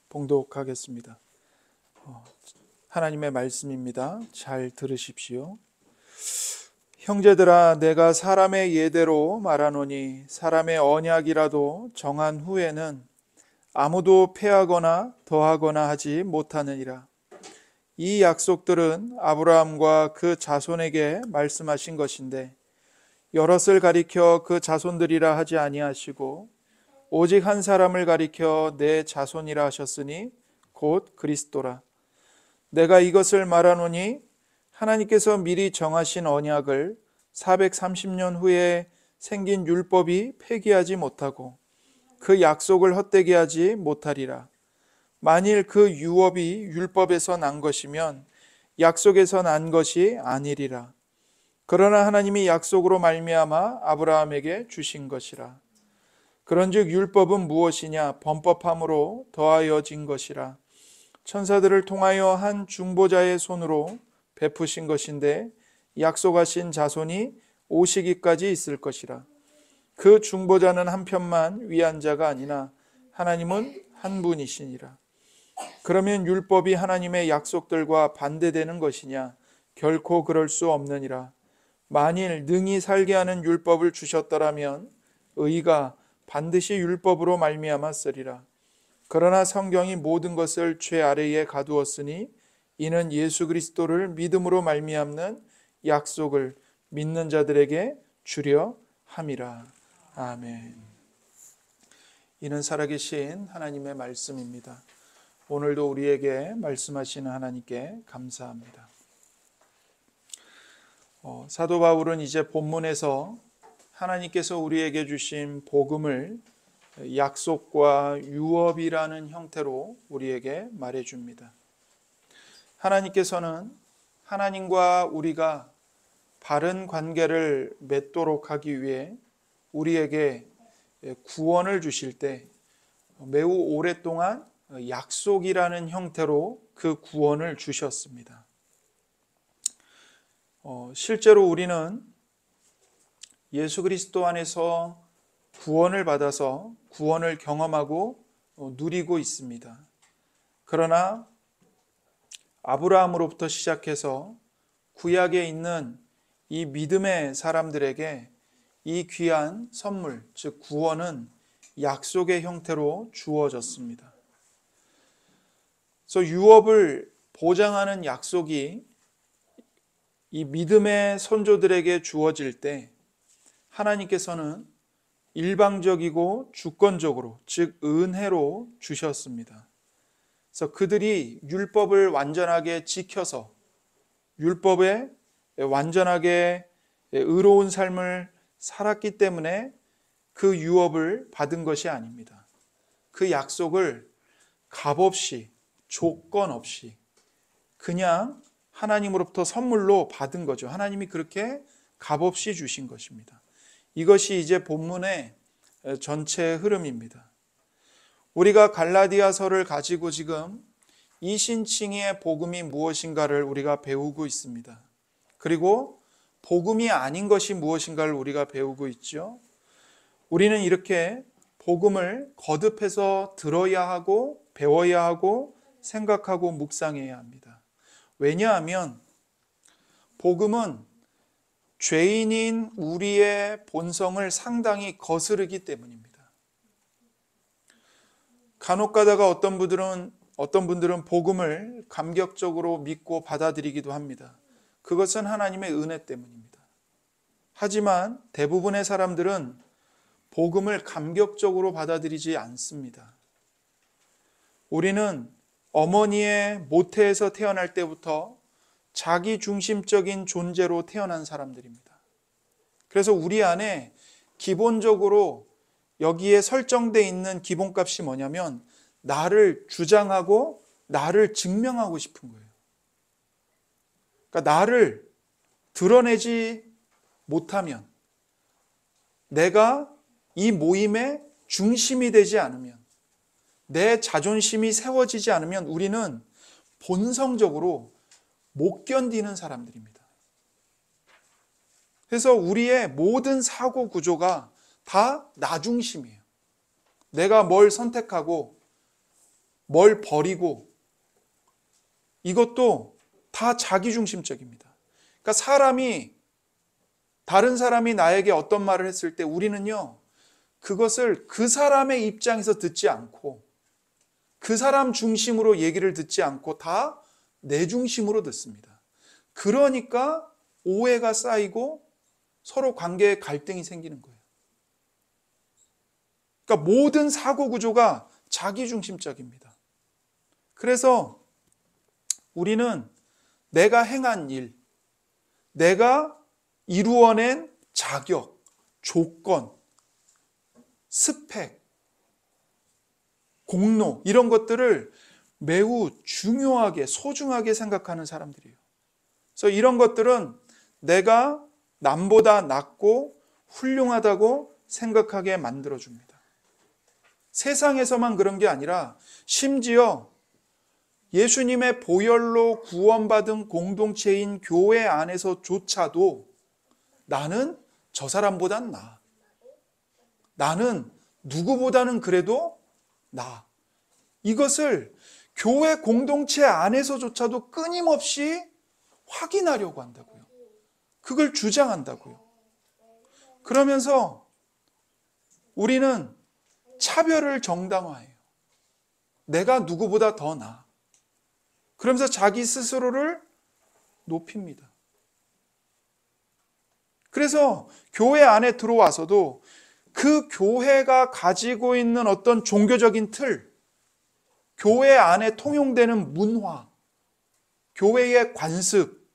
봉독하겠습니다. 하나님의 말씀입니다. 잘 들으십시오. 형제들아, 내가 사람의 예대로 말하노니 사람의 언약이라도 정한 후에는 아무도 패하거나 더하거나 하지 못하느니라. 이 약속들은 아브라함과 그 자손에게 말씀하신 것인데 여럿을 가리켜 그 자손들이라 하지 아니하시고 오직 한 사람을 가리켜 내 자손이라 하셨으니 곧 그리스도라. 내가 이것을 말하노니 하나님께서 미리 정하신 언약을 430년 후에 생긴 율법이 폐기하지 못하고 그 약속을 헛되게 하지 못하리라. 만일 그 유업이 율법에서 난 것이면 약속에서 난 것이 아니리라. 그러나 하나님이 약속으로 말미암아 아브라함에게 주신 것이라. 그런즉 율법은 무엇이냐? 범법함으로 더하여진 것이라. 천사들을 통하여 한 중보자의 손으로 베푸신 것인데 약속하신 자손이 오시기까지 있을 것이라. 그 중보자는 한 편만 위한 자가 아니나 하나님은 한 분이시니라. 그러면 율법이 하나님의 약속들과 반대되는 것이냐? 결코 그럴 수 없느니라. 만일 능히 살게 하는 율법을 주셨더라면 의가 반드시 율법으로 말미암아 쓰리라. 그러나 성경이 모든 것을 죄 아래에 가두었으니 이는 예수 그리스도를 믿음으로 말미암는 약속을 믿는 자들에게 주려 함이라. 아멘. 이는 살아계신 하나님의 말씀입니다. 오늘도 우리에게 말씀하시는 하나님께 감사합니다. 사도 바울은 이제 본문에서 하나님께서 우리에게 주신 복음을 약속과 유업이라는 형태로 우리에게 말해줍니다. 하나님께서는 하나님과 우리가 바른 관계를 맺도록 하기 위해 우리에게 구원을 주실 때 매우 오랫동안 약속이라는 형태로 그 구원을 주셨습니다. 실제로 우리는 예수 그리스도 안에서 구원을 받아서 구원을 경험하고 누리고 있습니다. 그러나 아브라함으로부터 시작해서 구약에 있는 이 믿음의 사람들에게 이 귀한 선물, 즉 구원은 약속의 형태로 주어졌습니다. 그래서 유업을 보장하는 약속이 이 믿음의 선조들에게 주어질 때 하나님께서는 일방적이고 주권적으로, 즉 은혜로 주셨습니다. 그래서 그들이 율법을 완전하게 지켜서 율법에 완전하게 의로운 삶을 살았기 때문에 그 유업을 받은 것이 아닙니다. 그 약속을 값없이, 조건 없이 그냥 하나님으로부터 선물로 받은 거죠. 하나님이 그렇게 값없이 주신 것입니다. 이것이 이제 본문의 전체 흐름입니다. 우리가 갈라디아서를 가지고 지금 이신칭의의 복음이 무엇인가를 우리가 배우고 있습니다. 그리고 복음이 아닌 것이 무엇인가를 우리가 배우고 있죠. 우리는 이렇게 복음을 거듭해서 들어야 하고 배워야 하고 생각하고 묵상해야 합니다. 왜냐하면 복음은 죄인인 우리의 본성을 상당히 거스르기 때문입니다. 간혹 가다가 어떤 분들은 복음을 감격적으로 믿고 받아들이기도 합니다. 그것은 하나님의 은혜 때문입니다. 하지만 대부분의 사람들은 복음을 감격적으로 받아들이지 않습니다. 우리는 어머니의 모태에서 태어날 때부터 자기 중심적인 존재로 태어난 사람들입니다. 그래서 우리 안에 기본적으로 여기에 설정되어 있는 기본값이 뭐냐면 나를 주장하고 나를 증명하고 싶은 거예요. 그러니까 나를 드러내지 못하면, 내가 이 모임의 중심이 되지 않으면, 내 자존심이 세워지지 않으면 우리는 본성적으로 못 견디는 사람들입니다. 그래서 우리의 모든 사고 구조가 다 나 중심이에요. 내가 뭘 선택하고 뭘 버리고, 이것도 다 자기중심적입니다. 그러니까 다른 사람이 나에게 어떤 말을 했을 때 우리는요, 그것을 그 사람의 입장에서 듣지 않고, 그 사람 중심으로 얘기를 듣지 않고 다 내 중심으로 듣습니다. 그러니까 오해가 쌓이고 서로 관계에 갈등이 생기는 거예요. 그러니까 모든 사고 구조가 자기중심적입니다. 그래서 우리는 내가 행한 일, 내가 이루어낸 자격, 조건, 스펙, 공로, 이런 것들을 매우 중요하게, 소중하게 생각하는 사람들이에요. 그래서 이런 것들은 내가 남보다 낫고 훌륭하다고 생각하게 만들어줍니다. 세상에서만 그런 게 아니라 심지어 예수님의 보혈로 구원받은 공동체인 교회 안에서조차도 나는 저 사람보단 나아. 나는 누구보다는 그래도 나아. 이것을 교회 공동체 안에서조차도 끊임없이 확인하려고 한다고요. 그걸 주장한다고요. 그러면서 우리는 차별을 정당화해요. 내가 누구보다 더 나아. 그러면서 자기 스스로를 높입니다. 그래서 교회 안에 들어와서도 그 교회가 가지고 있는 어떤 종교적인 틀, 교회 안에 통용되는 문화, 교회의 관습,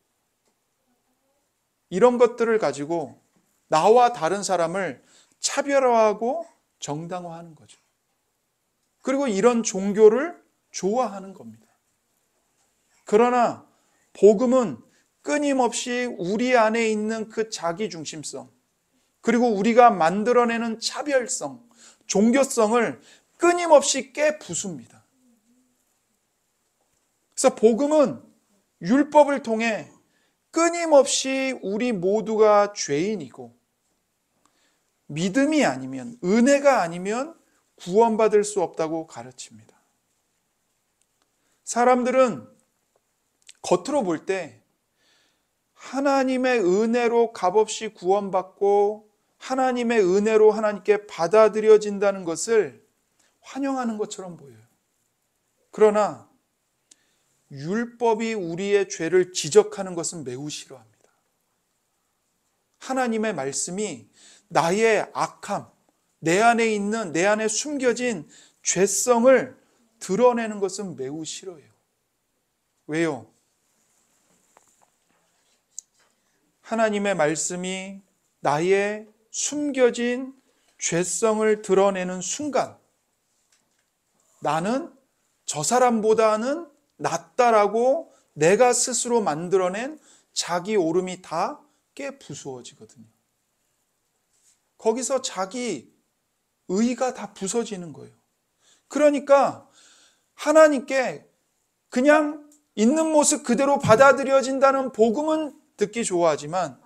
이런 것들을 가지고 나와 다른 사람을 차별화하고 정당화하는 거죠. 그리고 이런 종교를 좋아하는 겁니다. 그러나 복음은 끊임없이 우리 안에 있는 그 자기중심성, 그리고 우리가 만들어내는 차별성, 종교성을 끊임없이 깨부숩니다. 그래서 복음은 율법을 통해 끊임없이 우리 모두가 죄인이고 믿음이 아니면, 은혜가 아니면 구원받을 수 없다고 가르칩니다. 사람들은 겉으로 볼 때 하나님의 은혜로 값없이 구원받고 하나님의 은혜로 하나님께 받아들여진다는 것을 환영하는 것처럼 보여요. 그러나 율법이 우리의 죄를 지적하는 것은 매우 싫어합니다. 하나님의 말씀이 나의 악함, 내 안에 숨겨진 죄성을 드러내는 것은 매우 싫어해요. 왜요? 하나님의 말씀이 나의 숨겨진 죄성을 드러내는 순간 나는 저 사람보다는 낫다라고 내가 스스로 만들어낸 자기 오름이 다 깨부수어지거든요. 거기서 자기 의가 다 부서지는 거예요. 그러니까 하나님께 그냥 있는 모습 그대로 받아들여진다는 복음은 듣기 좋아하지만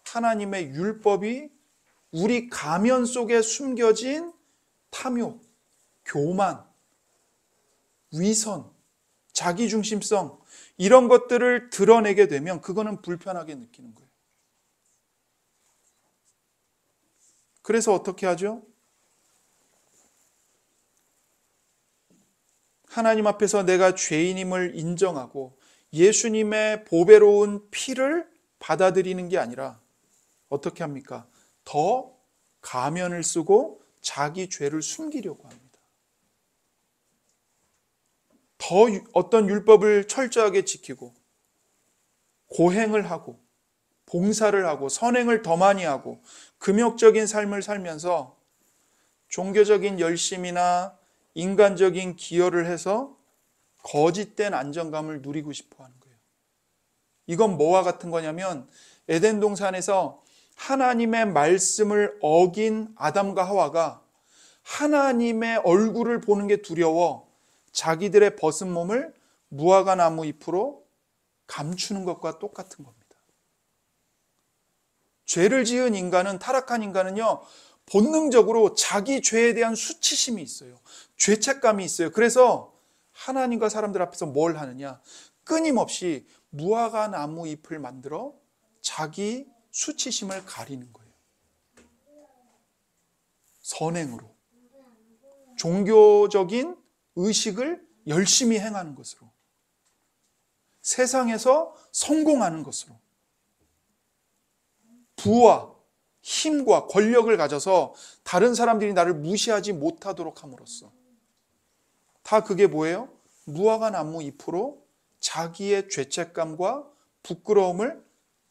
하나님의 율법이 우리 가면 속에 숨겨진 탐욕, 교만, 위선, 자기중심성, 이런 것들을 드러내게 되면 그거는 불편하게 느끼는 거예요. 그래서 어떻게 하죠? 하나님 앞에서 내가 죄인임을 인정하고 예수님의 보배로운 피를 받아들이는 게 아니라 어떻게 합니까? 더 가면을 쓰고 자기 죄를 숨기려고 합니다. 더 어떤 율법을 철저하게 지키고 고행을 하고 봉사를 하고 선행을 더 많이 하고 금욕적인 삶을 살면서 종교적인 열심이나 인간적인 기여를 해서 거짓된 안정감을 누리고 싶어 하는 거예요. 이건 뭐와 같은 거냐면 에덴 동산에서 하나님의 말씀을 어긴 아담과 하와가 하나님의 얼굴을 보는 게 두려워 자기들의 벗은 몸을 무화과 나무 잎으로 감추는 것과 똑같은 겁니다. 죄를 지은 인간은, 타락한 인간은요, 본능적으로 자기 죄에 대한 수치심이 있어요. 죄책감이 있어요. 그래서 하나님과 사람들 앞에서 뭘 하느냐? 끊임없이 무화과 나무 잎을 만들어 자기 수치심을 가리는 거예요. 선행으로. 종교적인 의식을 열심히 행하는 것으로. 세상에서 성공하는 것으로. 부와 힘과 권력을 가져서 다른 사람들이 나를 무시하지 못하도록 함으로써 다 그게 뭐예요? 무화과 나무 잎으로 자기의 죄책감과 부끄러움을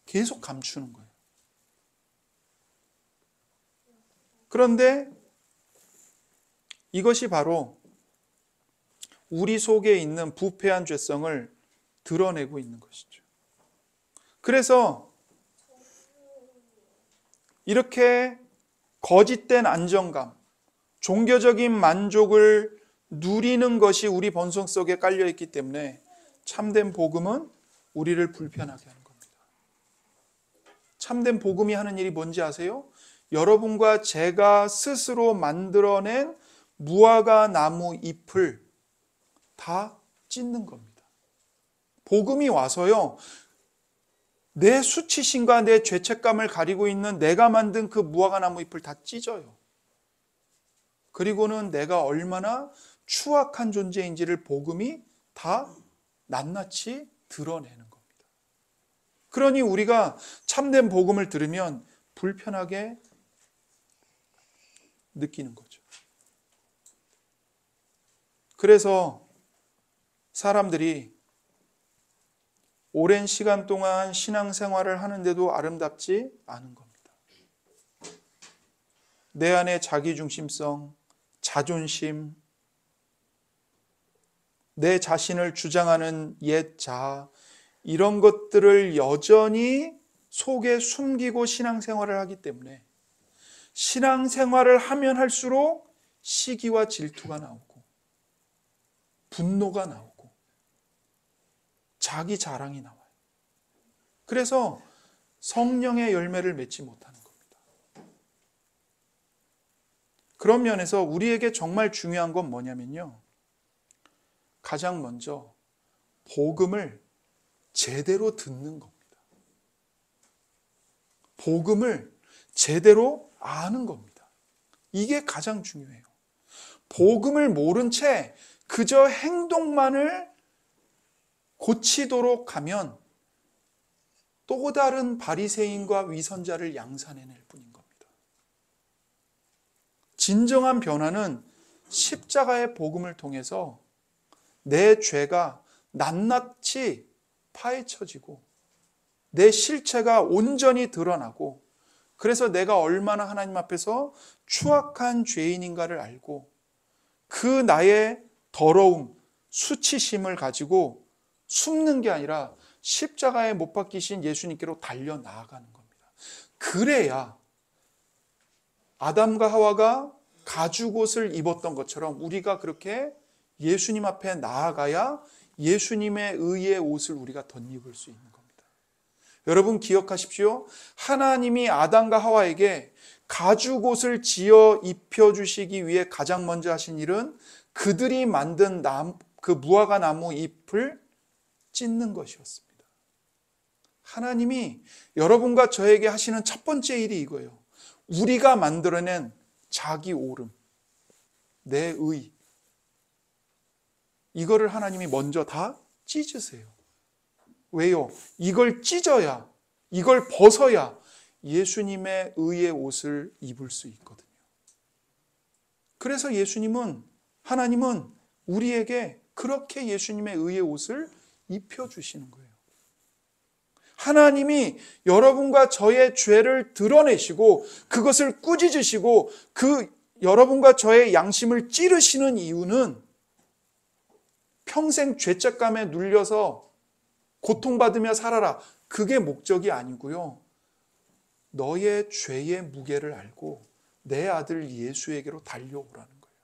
계속 감추는 거예요. 그런데 이것이 바로 우리 속에 있는 부패한 죄성을 드러내고 있는 것이죠. 그래서 이렇게 거짓된 안정감, 종교적인 만족을 누리는 것이 우리 본성 속에 깔려있기 때문에 참된 복음은 우리를 불편하게 하는 겁니다. 참된 복음이 하는 일이 뭔지 아세요? 여러분과 제가 스스로 만들어낸 무화과 나무 잎을 다 찢는 겁니다. 복음이 와서요, 내 수치심과 내 죄책감을 가리고 있는 내가 만든 그 무화과 나무 잎을 다 찢어요. 그리고는 내가 얼마나 추악한 존재인지를 복음이 다 낱낱이 드러내는 겁니다. 그러니 우리가 참된 복음을 들으면 불편하게 느끼는 거죠. 그래서 사람들이 오랜 시간 동안 신앙생활을 하는데도 아름답지 않은 겁니다. 내 안에 자기중심성, 자존심, 내 자신을 주장하는 옛 자아, 이런 것들을 여전히 속에 숨기고 신앙생활을 하기 때문에 신앙생활을 하면 할수록 시기와 질투가 나오고 분노가 나오고 자기 자랑이 나와요. 그래서 성령의 열매를 맺지 못하는 겁니다. 그런 면에서 우리에게 정말 중요한 건 뭐냐면요, 가장 먼저 복음을 제대로 듣는 겁니다. 복음을 제대로 아는 겁니다. 이게 가장 중요해요. 복음을 모른 채 그저 행동만을 고치도록 하면 또 다른 바리새인과 위선자를 양산해낼 뿐인 겁니다. 진정한 변화는 십자가의 복음을 통해서 내 죄가 낱낱이 파헤쳐지고 내 실체가 온전히 드러나고, 그래서 내가 얼마나 하나님 앞에서 추악한 죄인인가를 알고 그 나의 더러움, 수치심을 가지고 숨는 게 아니라 십자가에 못 박히신 예수님께로 달려 나아가는 겁니다. 그래야 아담과 하와가 가죽옷을 입었던 것처럼 우리가 그렇게 예수님 앞에 나아가야 예수님의 의의 옷을 우리가 덧입을 수 있는 겁니다. 여러분 기억하십시오. 하나님이 아담과 하와에게 가죽옷을 지어 입혀주시기 위해 가장 먼저 하신 일은 그들이 만든 그 무화과 나무 잎을 찢는 것이었습니다. 하나님이 여러분과 저에게 하시는 첫 번째 일이 이거예요. 우리가 만들어낸 자기 오름, 내 의, 이거를 하나님이 먼저 다 찢으세요. 왜요? 이걸 찢어야, 이걸 벗어야 예수님의 의의 옷을 입을 수 있거든요. 그래서 하나님은 우리에게 그렇게 예수님의 의의 옷을 입혀주시는 거예요. 하나님이 여러분과 저의 죄를 드러내시고 그것을 꾸짖으시고 그 여러분과 저의 양심을 찌르시는 이유는 평생 죄책감에 눌려서 고통받으며 살아라, 그게 목적이 아니고요. 너의 죄의 무게를 알고 내 아들 예수에게로 달려오라는 거예요.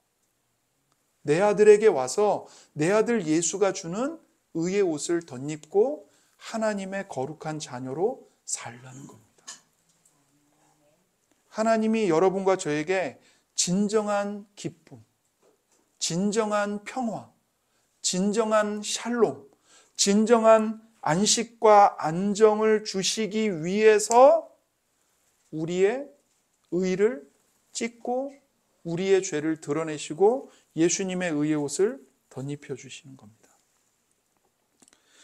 내 아들에게 와서 내 아들 예수가 주는 의의 옷을 덧입고 하나님의 거룩한 자녀로 살라는 겁니다. 하나님이 여러분과 저에게 진정한 기쁨, 진정한 평화, 진정한 샬롬, 진정한 안식과 안정을 주시기 위해서 우리의 의를 찢고 우리의 죄를 드러내시고 예수님의 의의 옷을 덧입혀 주시는 겁니다.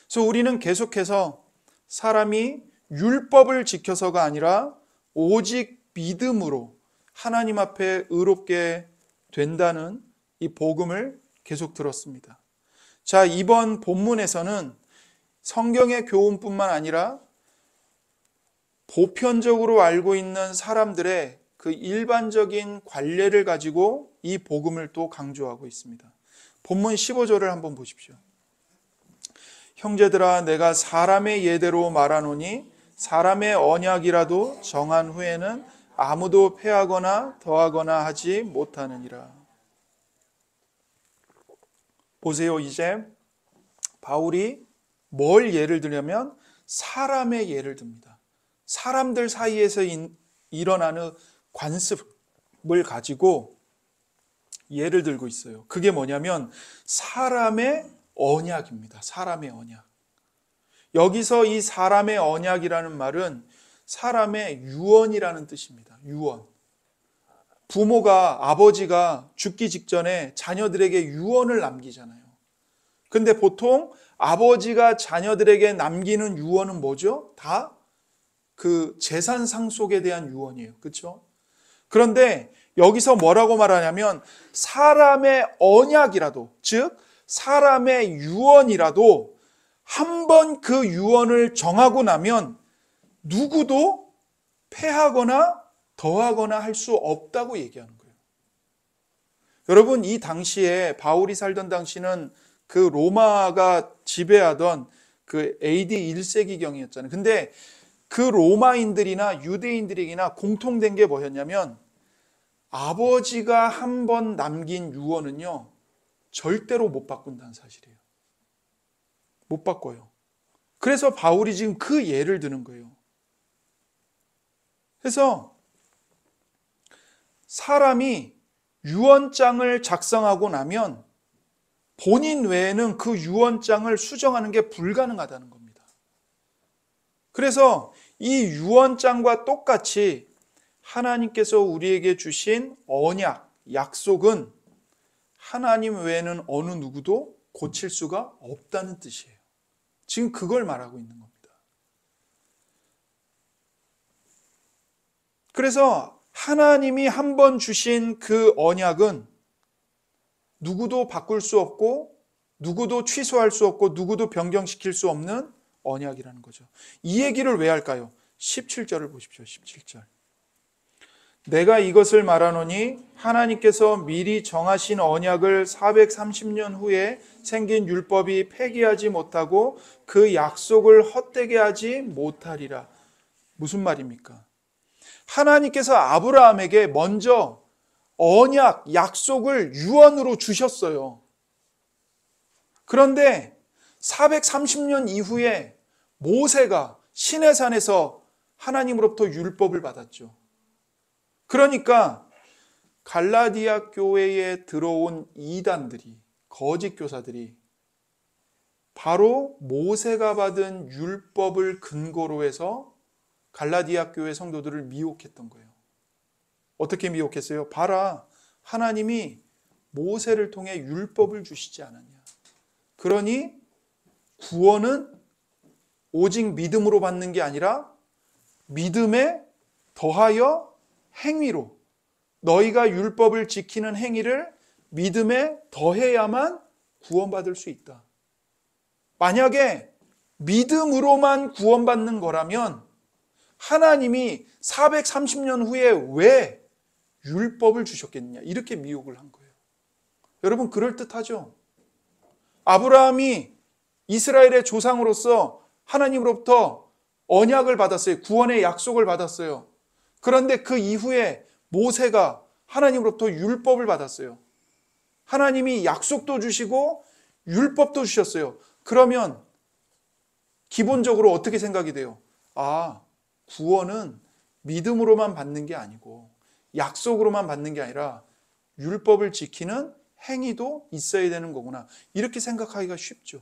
그래서 우리는 계속해서 사람이 율법을 지켜서가 아니라 오직 믿음으로 하나님 앞에 의롭게 된다는 이 복음을 계속 들었습니다. 자, 이번 본문에서는 성경의 교훈뿐만 아니라 보편적으로 알고 있는 사람들의 그 일반적인 관례를 가지고 이 복음을 또 강조하고 있습니다. 본문 15절을 한번 보십시오. 형제들아, 내가 사람의 예대로 말하노니 사람의 언약이라도 정한 후에는 아무도 폐하거나 더하거나 하지 못하느니라. 보세요. 이제 바울이 뭘 예를 들냐면 사람의 예를 듭니다. 사람들 사이에서 일어나는 관습을 가지고 예를 들고 있어요. 그게 뭐냐면 사람의 언약입니다. 사람의 언약. 여기서 이 사람의 언약이라는 말은 사람의 유언이라는 뜻입니다. 유언. 부모가, 아버지가 죽기 직전에 자녀들에게 유언을 남기잖아요. 근데 보통 아버지가 자녀들에게 남기는 유언은 뭐죠? 다 그 재산 상속에 대한 유언이에요. 그렇죠? 그런데 여기서 뭐라고 말하냐면 사람의 언약이라도, 즉 사람의 유언이라도 한 번 그 유언을 정하고 나면 누구도 폐하거나 더하거나 할 수 없다고 얘기하는 거예요. 여러분, 이 당시에 바울이 살던 당시는 그 로마가 지배하던 그 AD 1세기경이었잖아요. 근데 그 로마인들이나 유대인들에게나 공통된 게 뭐였냐면 아버지가 한 번 남긴 유언은요, 절대로 못 바꾼다는 사실이에요. 못 바꿔요. 그래서 바울이 지금 그 예를 드는 거예요. 그래서 사람이 유언장을 작성하고 나면 본인 외에는 그 유언장을 수정하는 게 불가능하다는 겁니다. 그래서 이 유언장과 똑같이 하나님께서 우리에게 주신 언약, 약속은 하나님 외에는 어느 누구도 고칠 수가 없다는 뜻이에요. 지금 그걸 말하고 있는 겁니다. 그래서 하나님이 한 번 주신 그 언약은 누구도 바꿀 수 없고 누구도 취소할 수 없고 누구도 변경시킬 수 없는 언약이라는 거죠. 이 얘기를 왜 할까요? 17절을 보십시오. 17절. 내가 이것을 말하노니 하나님께서 미리 정하신 언약을 430년 후에 생긴 율법이 폐기하지 못하고 그 약속을 헛되게 하지 못하리라. 무슨 말입니까? 하나님께서 아브라함에게 먼저 언약, 약속을 유언으로 주셨어요. 그런데 430년 이후에 모세가 시내산에서 하나님으로부터 율법을 받았죠. 그러니까 갈라디아 교회에 들어온 이단들이, 거짓 교사들이 바로 모세가 받은 율법을 근거로 해서 갈라디아 교회 성도들을 미혹했던 거예요. 어떻게 미혹했어요? 봐라, 하나님이 모세를 통해 율법을 주시지 않았냐. 그러니 구원은 오직 믿음으로 받는 게 아니라 믿음에 더하여 행위로, 너희가 율법을 지키는 행위를 믿음에 더해야만 구원받을 수 있다. 만약에 믿음으로만 구원받는 거라면 하나님이 430년 후에 왜 율법을 주셨겠느냐, 이렇게 미혹을 한 거예요. 여러분, 그럴듯하죠? 아브라함이 이스라엘의 조상으로서 하나님으로부터 언약을 받았어요. 구원의 약속을 받았어요. 그런데 그 이후에 모세가 하나님으로부터 율법을 받았어요. 하나님이 약속도 주시고 율법도 주셨어요. 그러면 기본적으로 어떻게 생각이 돼요? 아, 구원은 믿음으로만 받는 게 아니고 약속으로만 받는 게 아니라 율법을 지키는 행위도 있어야 되는 거구나. 이렇게 생각하기가 쉽죠.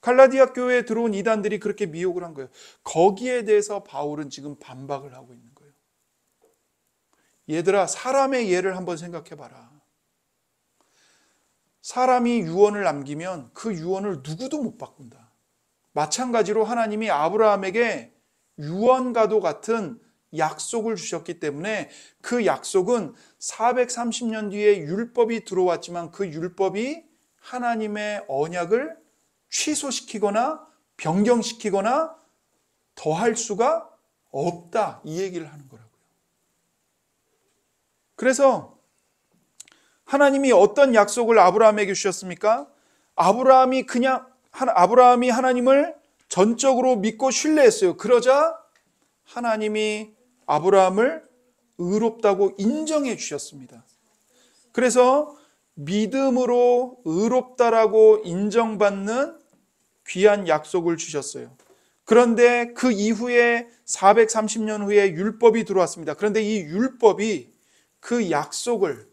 갈라디아 교회에 들어온 이단들이 그렇게 미혹을 한 거예요. 거기에 대해서 바울은 지금 반박을 하고 있는 거예요. 얘들아, 사람의 예를 한번 생각해 봐라. 사람이 유언을 남기면 그 유언을 누구도 못 바꾼다. 마찬가지로 하나님이 아브라함에게 유언과도 같은 약속을 주셨기 때문에 그 약속은 430년 뒤에 율법이 들어왔지만 그 율법이 하나님의 언약을 취소시키거나 변경시키거나 더할 수가 없다. 이 얘기를 하는 거라고요. 그래서 하나님이 어떤 약속을 아브라함에게 주셨습니까? 아브라함이 하나님을 전적으로 믿고 신뢰했어요. 그러자 하나님이 아브라함을 의롭다고 인정해 주셨습니다. 그래서 믿음으로 의롭다라고 인정받는 귀한 약속을 주셨어요. 그런데 그 이후에 430년 후에 율법이 들어왔습니다. 그런데 이 율법이 그 약속을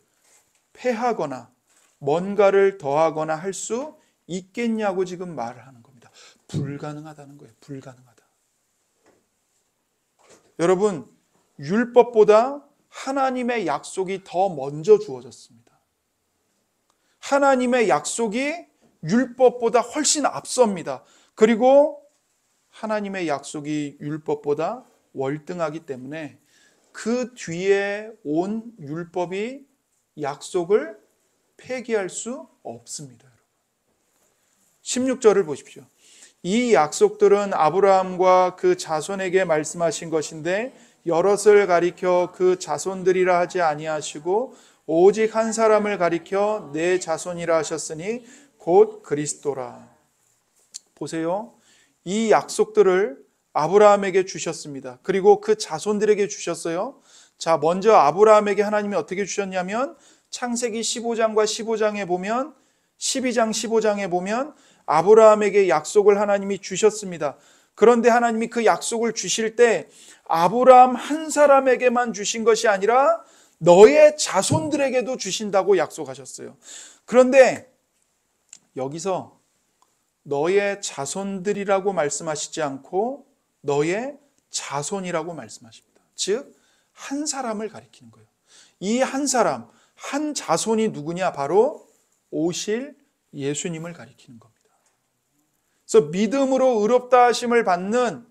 폐하거나 뭔가를 더하거나 할 수 있겠냐고 지금 말을 하는 겁니다. 불가능하다는 거예요. 불가능하다. 여러분, 율법보다 하나님의 약속이 더 먼저 주어졌습니다. 하나님의 약속이 율법보다 훨씬 앞섭니다. 그리고 하나님의 약속이 율법보다 월등하기 때문에 그 뒤에 온 율법이 약속을 폐기할 수 없습니다. 16절을 보십시오. 이 약속들은 아브라함과 그 자손에게 말씀하신 것인데 여럿을 가리켜 그 자손들이라 하지 아니하시고 오직 한 사람을 가리켜 내 자손이라 하셨으니 곧 그리스도라. 보세요. 이 약속들을 아브라함에게 주셨습니다. 그리고 그 자손들에게 주셨어요. 자, 먼저 아브라함에게 하나님이 어떻게 주셨냐면 창세기 15장과 15장에 보면 12장 15장에 보면 아브라함에게 약속을 하나님이 주셨습니다. 그런데 하나님이 그 약속을 주실 때 아브라함 한 사람에게만 주신 것이 아니라 너의 자손들에게도 주신다고 약속하셨어요. 그런데 여기서 너의 자손들이라고 말씀하시지 않고 너의 자손이라고 말씀하십니다. 즉, 한 사람을 가리키는 거예요. 이 한 사람, 한 자손이 누구냐? 바로 오실 예수님을 가리키는 겁니다. 그래서 믿음으로 의롭다 하심을 받는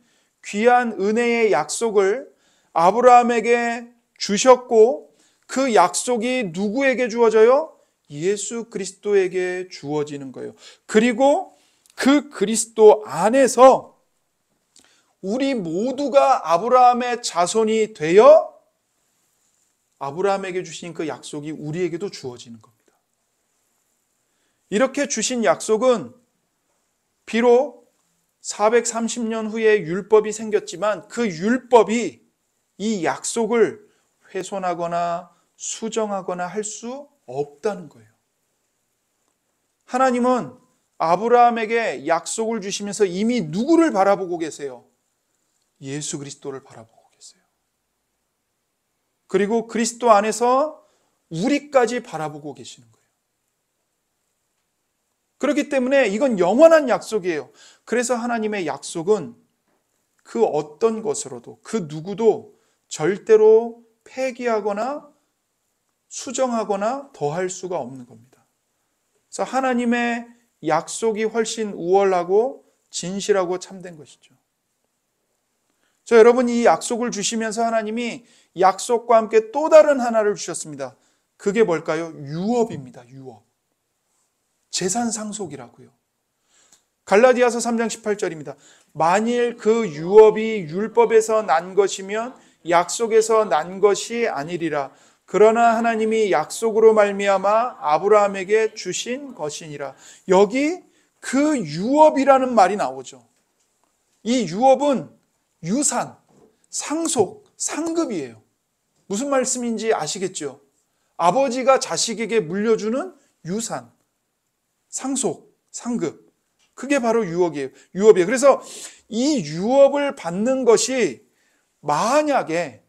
귀한 은혜의 약속을 아브라함에게 주셨고 그 약속이 누구에게 주어져요? 예수 그리스도에게 주어지는 거예요. 그리고 그 그리스도 안에서 우리 모두가 아브라함의 자손이 되어 아브라함에게 주신 그 약속이 우리에게도 주어지는 겁니다. 이렇게 주신 약속은 비록 430년 후에 율법이 생겼지만 그 율법이 이 약속을 훼손하거나 수정하거나 할 수 없다는 거예요. 하나님은 아브라함에게 약속을 주시면서 이미 누구를 바라보고 계세요? 예수 그리스도를 바라보고 계세요. 그리고 그리스도 안에서 우리까지 바라보고 계시는 거예요. 그렇기 때문에 이건 영원한 약속이에요. 그래서 하나님의 약속은 그 어떤 것으로도 그 누구도 절대로 폐기하거나 수정하거나 더할 수가 없는 겁니다. 그래서 하나님의 약속이 훨씬 우월하고 진실하고 참된 것이죠. 자, 여러분, 이 약속을 주시면서 하나님이 약속과 함께 또 다른 하나를 주셨습니다. 그게 뭘까요? 유업입니다. 유업. 재산 상속이라고요. 갈라디아서 3장 18절입니다. 만일 그 유업이 율법에서 난 것이면 약속에서 난 것이 아니리라. 그러나 하나님이 약속으로 말미암아 아브라함에게 주신 것이니라. 여기 그 유업이라는 말이 나오죠. 이 유업은 유산, 상속, 상급이에요. 무슨 말씀인지 아시겠죠? 아버지가 자식에게 물려주는 유산, 상속, 상급. 그게 바로 유업이에요. 그래서 이 유업을 받는 것이 만약에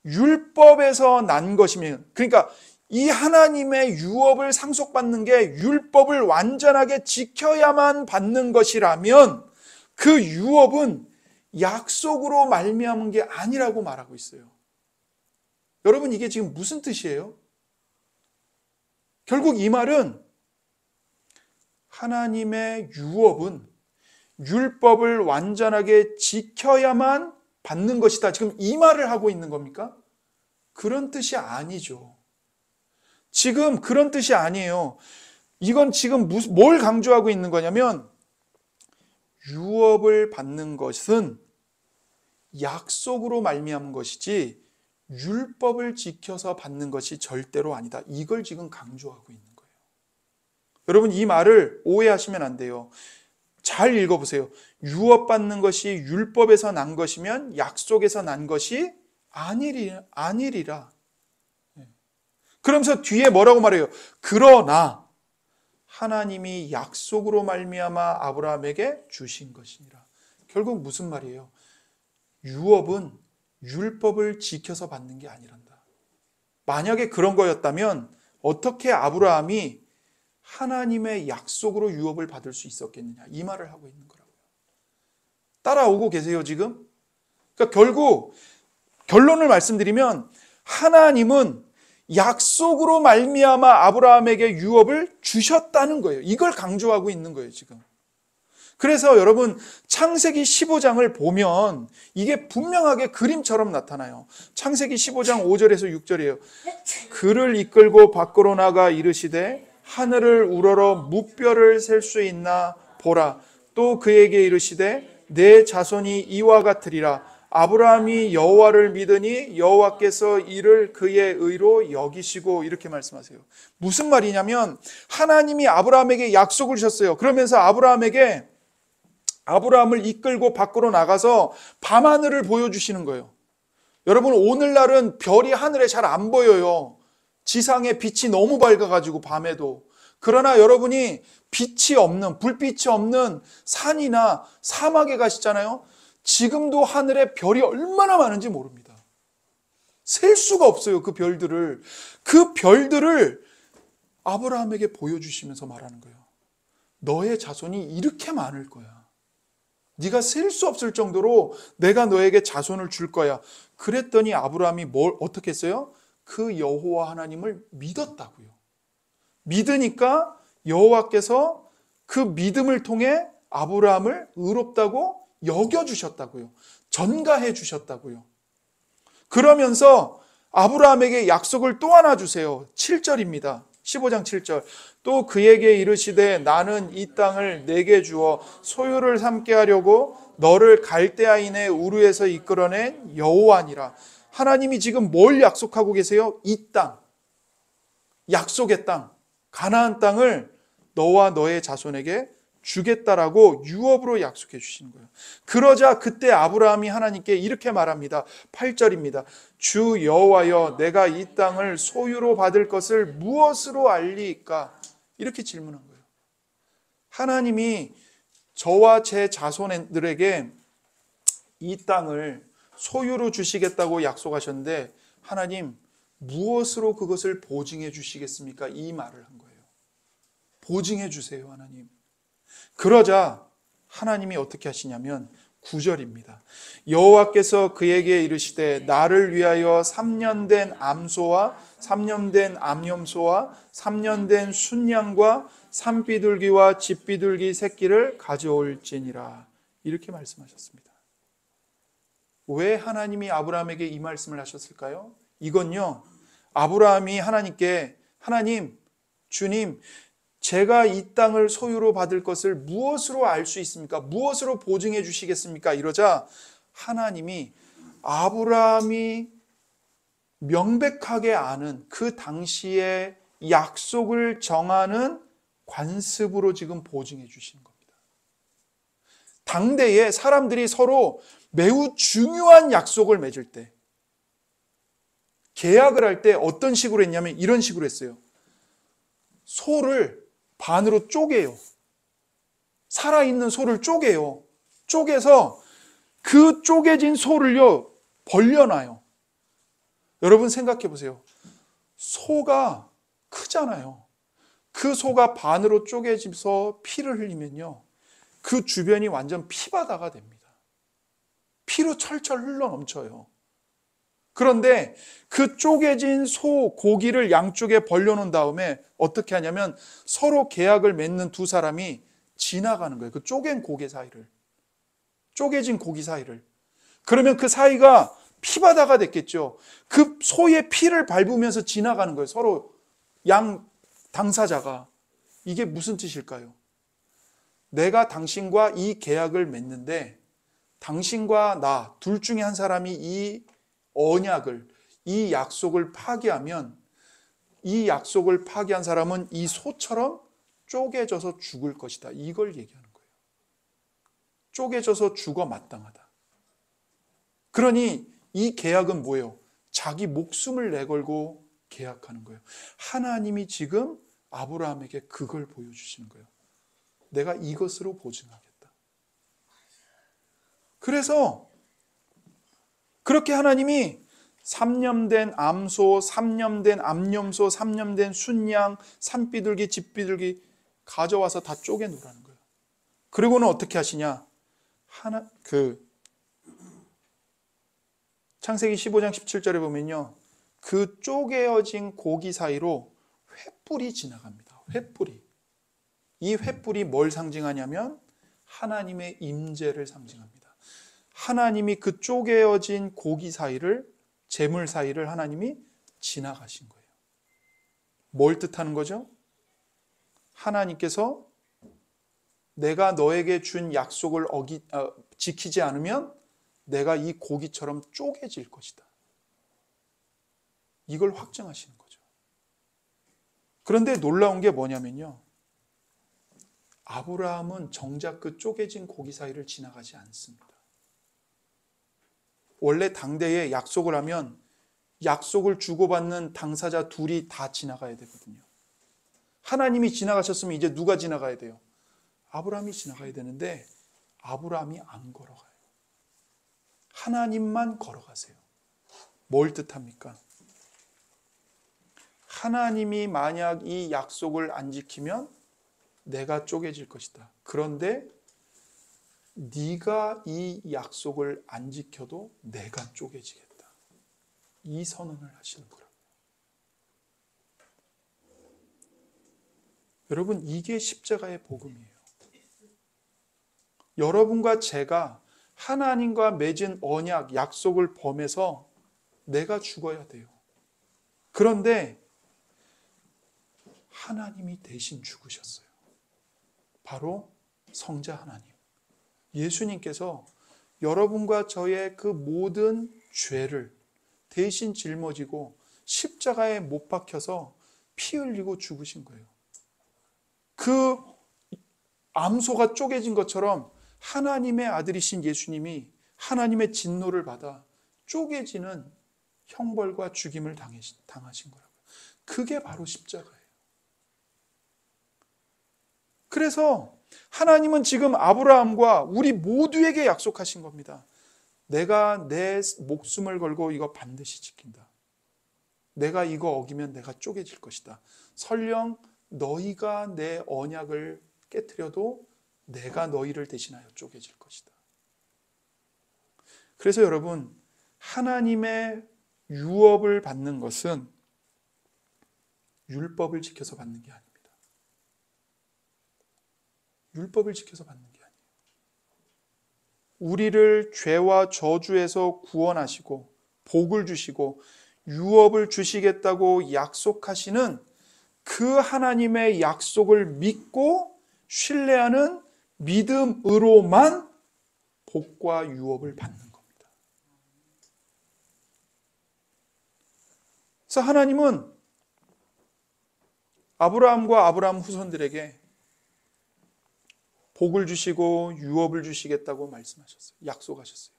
율법에서 난 것이면, 그러니까 이 하나님의 유업을 상속받는 게 율법을 완전하게 지켜야만 받는 것이라면 그 유업은 약속으로 말미암은 게 아니라고 말하고 있어요. 여러분, 이게 지금 무슨 뜻이에요? 결국 이 말은 하나님의 유업은 율법을 완전하게 지켜야만 받는 것이다. 지금 이 말을 하고 있는 겁니까? 그런 뜻이 아니죠. 지금 그런 뜻이 아니에요. 이건 지금 뭘 강조하고 있는 거냐면 유업을 받는 것은 약속으로 말미암은 것이지 율법을 지켜서 받는 것이 절대로 아니다. 이걸 지금 강조하고 있는 거예요. 여러분, 이 말을 오해하시면 안 돼요. 잘 읽어보세요. 유업 받는 것이 율법에서 난 것이면 약속에서 난 것이 아니리라. 그러면서 뒤에 뭐라고 말해요? 그러나 하나님이 약속으로 말미암아 아브라함에게 주신 것이니라. 결국 무슨 말이에요? 유업은 율법을 지켜서 받는 게 아니란다. 만약에 그런 거였다면 어떻게 아브라함이 하나님의 약속으로 유업을 받을 수 있었겠느냐, 이 말을 하고 있는 거라고요. 따라오고 계세요 지금? 그러니까 결국 결론을 말씀드리면 하나님은 약속으로 말미암아 아브라함에게 유업을 주셨다는 거예요. 이걸 강조하고 있는 거예요 지금. 그래서 여러분, 창세기 15장을 보면 이게 분명하게 그림처럼 나타나요. 창세기 15장 5절에서 6절이에요. 그를 이끌고 밖으로 나가 이르시되 하늘을 우러러 무뼈를 셀 수 있나 보라. 또 그에게 이르시되 내 자손이 이와 같으리라. 아브라함이 여호와를 믿으니 여호와께서 이를 그의 의로 여기시고, 이렇게 말씀하세요. 무슨 말이냐면 하나님이 아브라함에게 약속을 주셨어요. 그러면서 아브라함을 이끌고 밖으로 나가서 밤하늘을 보여주시는 거예요. 여러분, 오늘날은 별이 하늘에 잘 안 보여요. 지상에 빛이 너무 밝아가지고 밤에도. 그러나 여러분이 빛이 없는, 불빛이 없는 산이나 사막에 가시잖아요. 지금도 하늘에 별이 얼마나 많은지 모릅니다. 셀 수가 없어요. 그 별들을 아브라함에게 보여주시면서 말하는 거예요. 너의 자손이 이렇게 많을 거야. 네가 셀 수 없을 정도로 내가 너에게 자손을 줄 거야. 그랬더니 아브라함이 어떻게 했어요? 그 여호와 하나님을 믿었다고요. 믿으니까 여호와께서 그 믿음을 통해 아브라함을 의롭다고 여겨주셨다고요. 전가해 주셨다고요. 그러면서 아브라함에게 약속을 또 하나 주세요. 7절입니다. 15장 7절. 또 그에게 이르시되 나는 이 땅을 내게 주어 소유를 삼게 하려고 너를 갈대아인의 우르에서 이끌어낸 여호와니라. 하나님이 지금 뭘 약속하고 계세요? 이 땅, 약속의 땅, 가나안 땅을 너와 너의 자손에게 주겠다라고 유업으로 약속해 주시는 거예요. 그러자 그때 아브라함이 하나님께 이렇게 말합니다. 8절입니다. 주 여호와여, 내가 이 땅을 소유로 받을 것을 무엇으로 알리이까? 이렇게 질문한 거예요. 하나님이 저와 제 자손들에게 이 땅을 소유로 주시겠다고 약속하셨는데 하나님, 무엇으로 그것을 보증해 주시겠습니까? 이 말을 한 거예요. 보증해 주세요, 하나님. 그러자 하나님이 어떻게 하시냐면 9절입니다. 여호와께서 그에게 이르시되 나를 위하여 3년 된 암소와 3년 된 암염소와 3년 된 순양과 산비둘기와 집비둘기 새끼를 가져올지니라. 이렇게 말씀하셨습니다. 왜 하나님이 아브라함에게 이 말씀을 하셨을까요? 이건요, 아브라함이 하나님께 하나님, 주님, 제가 이 땅을 소유로 받을 것을 무엇으로 알 수 있습니까? 무엇으로 보증해 주시겠습니까? 이러자 하나님이 아브라함이 명백하게 아는 그 당시의 약속을 정하는 관습으로 지금 보증해 주시는 겁니다. 당대에 사람들이 서로 매우 중요한 약속을 맺을 때, 계약을 할 때 어떤 식으로 했냐면 이런 식으로 했어요. 소를 반으로 쪼개요. 살아있는 소를 쪼개요. 쪼개서 그 쪼개진 소를요, 벌려놔요. 여러분 생각해 보세요. 소가 크잖아요. 그 소가 반으로 쪼개져서 피를 흘리면요, 그 주변이 완전 피바다가 됩니다. 피로 철철 흘러 넘쳐요. 그런데 그 쪼개진 소 고기를 양쪽에 벌려놓은 다음에 어떻게 하냐면 서로 계약을 맺는 두 사람이 지나가는 거예요. 그 쪼갠 고기 사이를. 쪼개진 고기 사이를. 그러면 그 사이가 피바다가 됐겠죠. 그 소의 피를 밟으면서 지나가는 거예요. 서로 양 당사자가. 이게 무슨 뜻일까요? 내가 당신과 이 계약을 맺는데 당신과 나 둘 중에 한 사람이 이 언약을, 이 약속을 파기하면 이 약속을 파기한 사람은 이 소처럼 쪼개져서 죽을 것이다. 이걸 얘기하는 거예요. 쪼개져서 죽어 마땅하다. 그러니 이 계약은 뭐예요? 자기 목숨을 내걸고 계약하는 거예요. 하나님이 지금 아브라함에게 그걸 보여주시는 거예요. 내가 이것으로 보증하겠다. 그래서 그렇게 하나님이 3년 암소, 3년 암염소, 3년 순양, 산비둘기, 집비둘기 가져와서 다 쪼개 놓으라는 거예요. 그리고는 어떻게 하시냐? 창세기 15장 17절에 보면요, 그 쪼개어진 고기 사이로 횃불이 지나갑니다. 횃불이. 이 횃불이 뭘 상징하냐면 하나님의 임재를 상징합니다. 하나님이 그 쪼개어진 고기 사이를, 재물 사이를 하나님이 지나가신 거예요. 뭘 뜻하는 거죠? 하나님께서 내가 너에게 준 약속을 지키지 않으면 내가 이 고기처럼 쪼개질 것이다. 이걸 확증하시는 거죠. 그런데 놀라운 게 뭐냐면요, 아브라함은 정작 그 쪼개진 고기 사이를 지나가지 않습니다. 원래 당대에 약속을 하면 약속을 주고받는 당사자 둘이 다 지나가야 되거든요. 하나님이 지나가셨으면 이제 누가 지나가야 돼요? 아브라함이 지나가야 되는데 아브라함이 안 걸어가요. 하나님만 걸어가세요. 뭘 뜻합니까? 하나님이 만약 이 약속을 안 지키면 내가 쪼개질 것이다. 그런데 네가 이 약속을 안 지켜도 내가 쪼개지겠다. 이 선언을 하시는 거라고요. 여러분, 이게 십자가의 복음이에요. 여러분과 제가 하나님과 맺은 언약, 약속을 범해서 내가 죽어야 돼요. 그런데 하나님이 대신 죽으셨어요. 바로 성자 하나님. 예수님께서 여러분과 저의 그 모든 죄를 대신 짊어지고 십자가에 못 박혀서 피 흘리고 죽으신 거예요. 그 암소가 쪼개진 것처럼 하나님의 아들이신 예수님이 하나님의 진노를 받아 쪼개지는 형벌과 죽임을 당하신 거라고요. 그게 바로 십자가예요. 그래서 하나님은 지금 아브라함과 우리 모두에게 약속하신 겁니다. 내가 내 목숨을 걸고 이거 반드시 지킨다. 내가 이거 어기면 내가 쪼개질 것이다. 설령 너희가 내 언약을 깨트려도 내가 너희를 대신하여 쪼개질 것이다. 그래서 여러분, 하나님의 유업을 받는 것은 율법을 지켜서 받는 게 아닙니다. 율법을 지켜서 받는 게 아니에요. 우리를 죄와 저주에서 구원하시고 복을 주시고 유업을 주시겠다고 약속하시는 그 하나님의 약속을 믿고 신뢰하는 믿음으로만 복과 유업을 받는 겁니다. 그래서 하나님은 아브라함과 아브라함 후손들에게 복을 주시고 유업을 주시겠다고 말씀하셨어요. 약속하셨어요.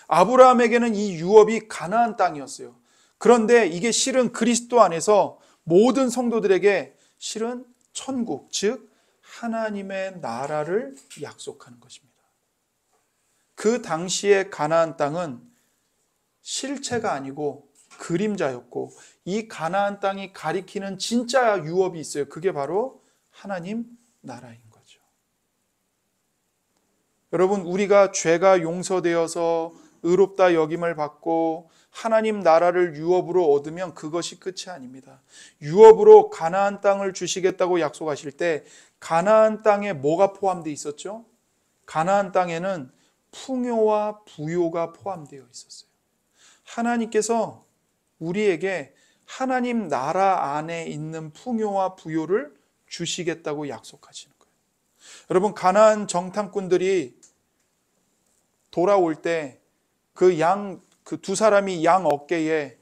아브라함에게는 이 유업이 가나안 땅이었어요. 그런데 이게 실은 그리스도 안에서 모든 성도들에게 실은 천국, 즉 하나님의 나라를 약속하는 것입니다. 그 당시의 가나안 땅은 실체가 아니고 그림자였고, 이 가나안 땅이 가리키는 진짜 유업이 있어요. 그게 바로 하나님 나라인 거죠. 여러분, 우리가 죄가 용서되어서 의롭다 여김을 받고 하나님 나라를 유업으로 얻으면 그것이 끝이 아닙니다. 유업으로 가나안 땅을 주시겠다고 약속하실 때 가나안 땅에 뭐가 포함되어 있었죠? 가나안 땅에는 풍요와 부요가 포함되어 있었어요. 하나님께서 우리에게 하나님 나라 안에 있는 풍요와 부요를 주시겠다고 약속하시는 거예요. 여러분, 가나안 정탐꾼들이 돌아올 때 그 두 사람이 양 어깨에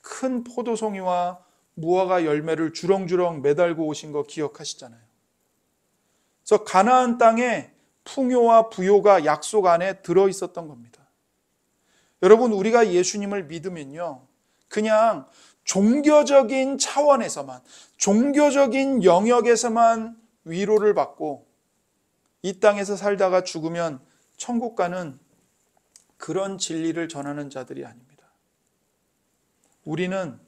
큰 포도송이와 무화과 열매를 주렁주렁 매달고 오신 거 기억하시잖아요. 그래서 가나안 땅에 풍요와 부요가 약속 안에 들어 있었던 겁니다. 여러분, 우리가 예수님을 믿으면요, 그냥 종교적인 차원에서만, 종교적인 영역에서만 위로를 받고 이 땅에서 살다가 죽으면 천국 가는 그런 진리를 전하는 자들이 아닙니다. 우리는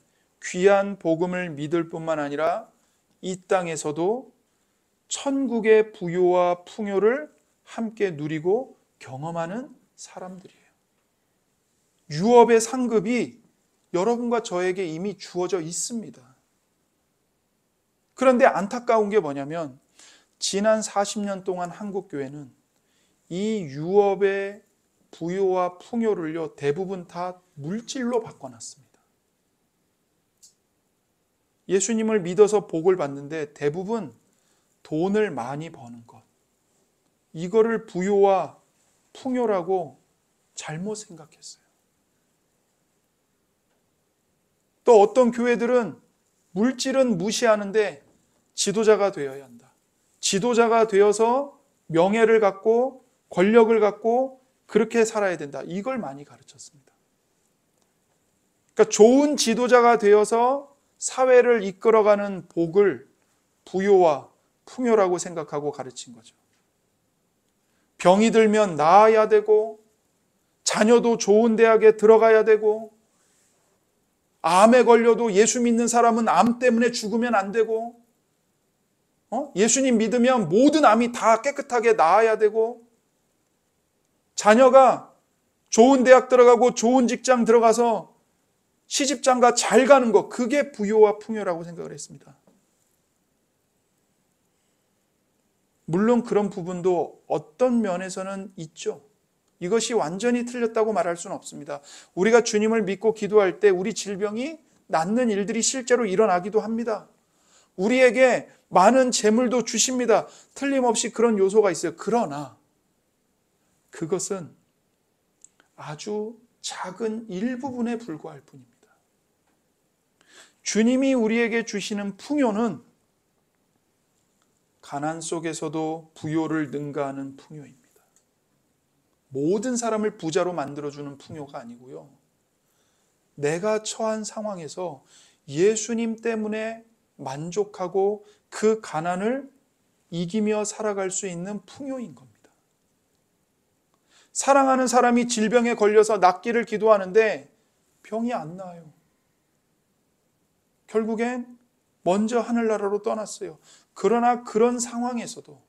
귀한 복음을 믿을 뿐만 아니라 이 땅에서도 천국의 부요와 풍요를 함께 누리고 경험하는 사람들이에요. 유업의 상급이 여러분과 저에게 이미 주어져 있습니다. 그런데 안타까운 게 뭐냐면 지난 40년 동안 한국교회는 이 유업의 부요와 풍요를요, 대부분 다 물질로 바꿔놨습니다. 예수님을 믿어서 복을 받는데 대부분 돈을 많이 버는 것, 이거를 부요와 풍요라고 잘못 생각했어요. 또 어떤 교회들은 물질은 무시하는데 지도자가 되어야 한다. 지도자가 되어서 명예를 갖고 권력을 갖고 그렇게 살아야 된다. 이걸 많이 가르쳤습니다. 그러니까 좋은 지도자가 되어서 사회를 이끌어가는 복을 부요와 풍요라고 생각하고 가르친 거죠. 병이 들면 나아야 되고, 자녀도 좋은 대학에 들어가야 되고, 암에 걸려도 예수 믿는 사람은 암 때문에 죽으면 안 되고, 예수님 믿으면 모든 암이 다 깨끗하게 나아야 되고, 자녀가 좋은 대학 들어가고 좋은 직장 들어가서 시집장가 잘 가는 것, 그게 부요와 풍요라고 생각을 했습니다. 물론 그런 부분도 어떤 면에서는 있죠. 이것이 완전히 틀렸다고 말할 수는 없습니다. 우리가 주님을 믿고 기도할 때 우리 질병이 낫는 일들이 실제로 일어나기도 합니다. 우리에게 많은 재물도 주십니다. 틀림없이 그런 요소가 있어요. 그러나 그것은 아주 작은 일부분에 불과할 뿐입니다. 주님이 우리에게 주시는 풍요는 가난 속에서도 부요를 능가하는 풍요입니다. 모든 사람을 부자로 만들어주는 풍요가 아니고요. 내가 처한 상황에서 예수님 때문에 만족하고 그 가난을 이기며 살아갈 수 있는 풍요인 겁니다. 사랑하는 사람이 질병에 걸려서 낫기를 기도하는데 병이 안 나아요. 결국엔 먼저 하늘나라로 떠났어요. 그러나 그런 상황에서도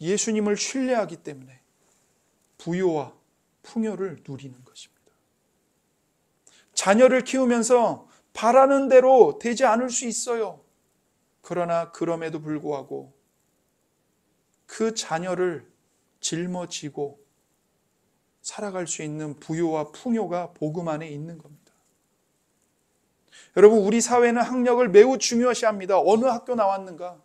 예수님을 신뢰하기 때문에 부요와 풍요를 누리는 것입니다. 자녀를 키우면서 바라는 대로 되지 않을 수 있어요. 그러나 그럼에도 불구하고 그 자녀를 짊어지고 살아갈 수 있는 부요와 풍요가 복음 안에 있는 겁니다. 여러분, 우리 사회는 학력을 매우 중요시합니다. 어느 학교 나왔는가?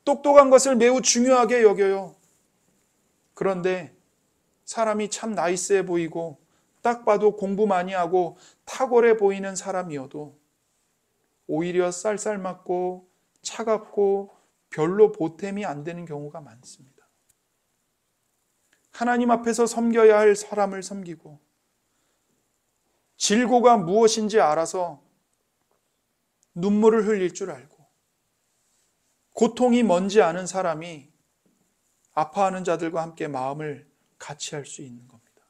똑똑한 것을 매우 중요하게 여겨요. 그런데 사람이 참 나이스해 보이고 딱 봐도 공부 많이 하고 탁월해 보이는 사람이어도 오히려 쌀쌀맞고 차갑고 별로 보탬이 안 되는 경우가 많습니다. 하나님 앞에서 섬겨야 할 사람을 섬기고 질고가 무엇인지 알아서 눈물을 흘릴 줄 알고 고통이 뭔지 아는 사람이 아파하는 자들과 함께 마음을 같이 할 수 있는 겁니다.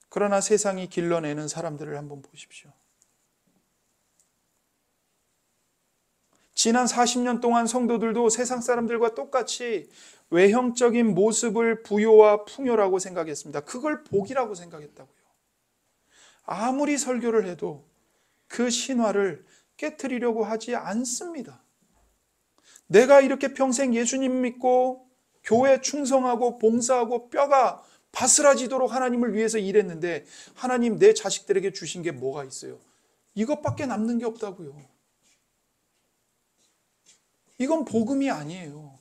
그러나 세상이 길러내는 사람들을 한번 보십시오. 지난 40년 동안 성도들도 세상 사람들과 똑같이 외형적인 모습을 부요와 풍요라고 생각했습니다. 그걸 복이라고 생각했다고요. 아무리 설교를 해도 그 신화를 깨트리려고 하지 않습니다. 내가 이렇게 평생 예수님 믿고 교회 충성하고 봉사하고 뼈가 바스라지도록 하나님을 위해서 일했는데 하나님 내 자식들에게 주신 게 뭐가 있어요? 이것밖에 남는 게 없다고요. 이건 복음이 아니에요.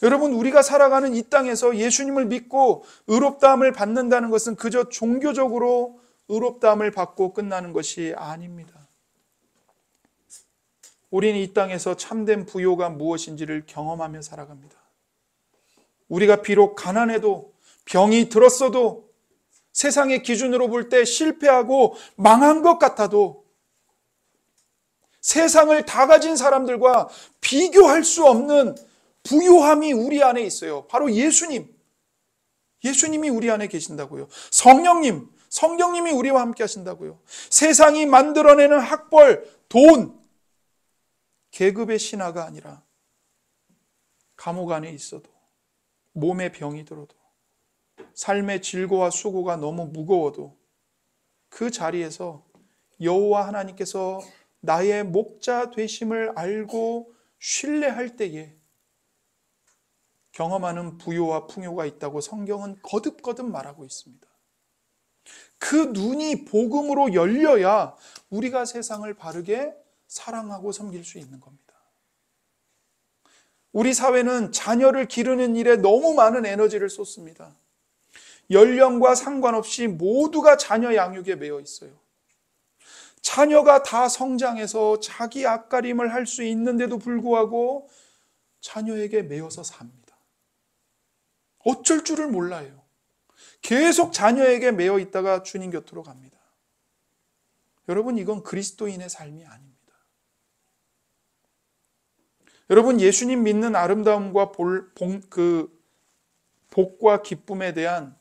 여러분, 우리가 살아가는 이 땅에서 예수님을 믿고 의롭다함을 받는다는 것은 그저 종교적으로 의롭다함을 받고 끝나는 것이 아닙니다. 우리는 이 땅에서 참된 부요가 무엇인지를 경험하며 살아갑니다. 우리가 비록 가난해도 병이 들었어도 세상의 기준으로 볼 때 실패하고 망한 것 같아도 세상을 다 가진 사람들과 비교할 수 없는 부요함이 우리 안에 있어요. 바로 예수님. 예수님이 우리 안에 계신다고요. 성령님이 우리와 함께 하신다고요. 세상이 만들어내는 학벌, 돈, 계급의 신화가 아니라 감옥 안에 있어도 몸에 병이 들어도 삶의 질고와 수고가 너무 무거워도 그 자리에서 여호와 하나님께서 나의 목자 되심을 알고 신뢰할 때에 경험하는 부요와 풍요가 있다고 성경은 거듭거듭 말하고 있습니다. 그 눈이 복음으로 열려야 우리가 세상을 바르게 사랑하고 섬길 수 있는 겁니다. 우리 사회는 자녀를 기르는 일에 너무 많은 에너지를 쏟습니다. 연령과 상관없이 모두가 자녀 양육에 매여 있어요. 자녀가 다 성장해서 자기 앞가림을 할 수 있는데도 불구하고 자녀에게 매여서 삽니다. 어쩔 줄을 몰라요. 계속 자녀에게 매여 있다가 주님 곁으로 갑니다. 여러분, 이건 그리스도인의 삶이 아닙니다. 여러분, 예수님 믿는 아름다움과 복과 기쁨에 대한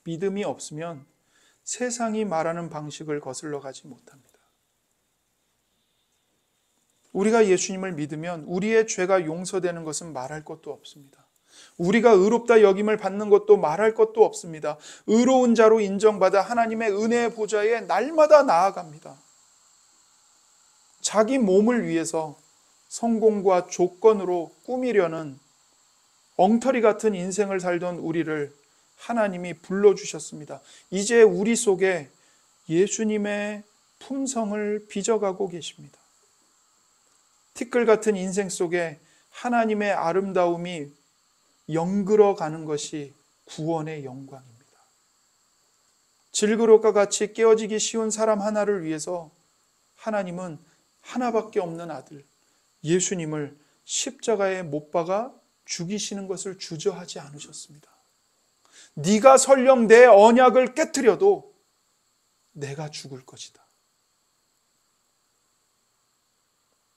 믿음이 없으면 세상이 말하는 방식을 거슬러 가지 못합니다. 우리가 예수님을 믿으면 우리의 죄가 용서되는 것은 말할 것도 없습니다. 우리가 의롭다 여김을 받는 것도 말할 것도 없습니다. 의로운 자로 인정받아 하나님의 은혜의 보좌에 날마다 나아갑니다. 자기 몸을 위해서 성공과 조건으로 꾸미려는 엉터리 같은 인생을 살던 우리를 하나님이 불러주셨습니다. 이제 우리 속에 예수님의 품성을 빚어가고 계십니다. 티끌 같은 인생 속에 하나님의 아름다움이 영글어가는 것이 구원의 영광입니다. 질그릇과 같이 깨어지기 쉬운 사람 하나를 위해서 하나님은 하나밖에 없는 아들 예수님을 십자가에 못 박아 죽이시는 것을 주저하지 않으셨습니다. 네가 설령 내 언약을 깨트려도 내가 죽을 것이다.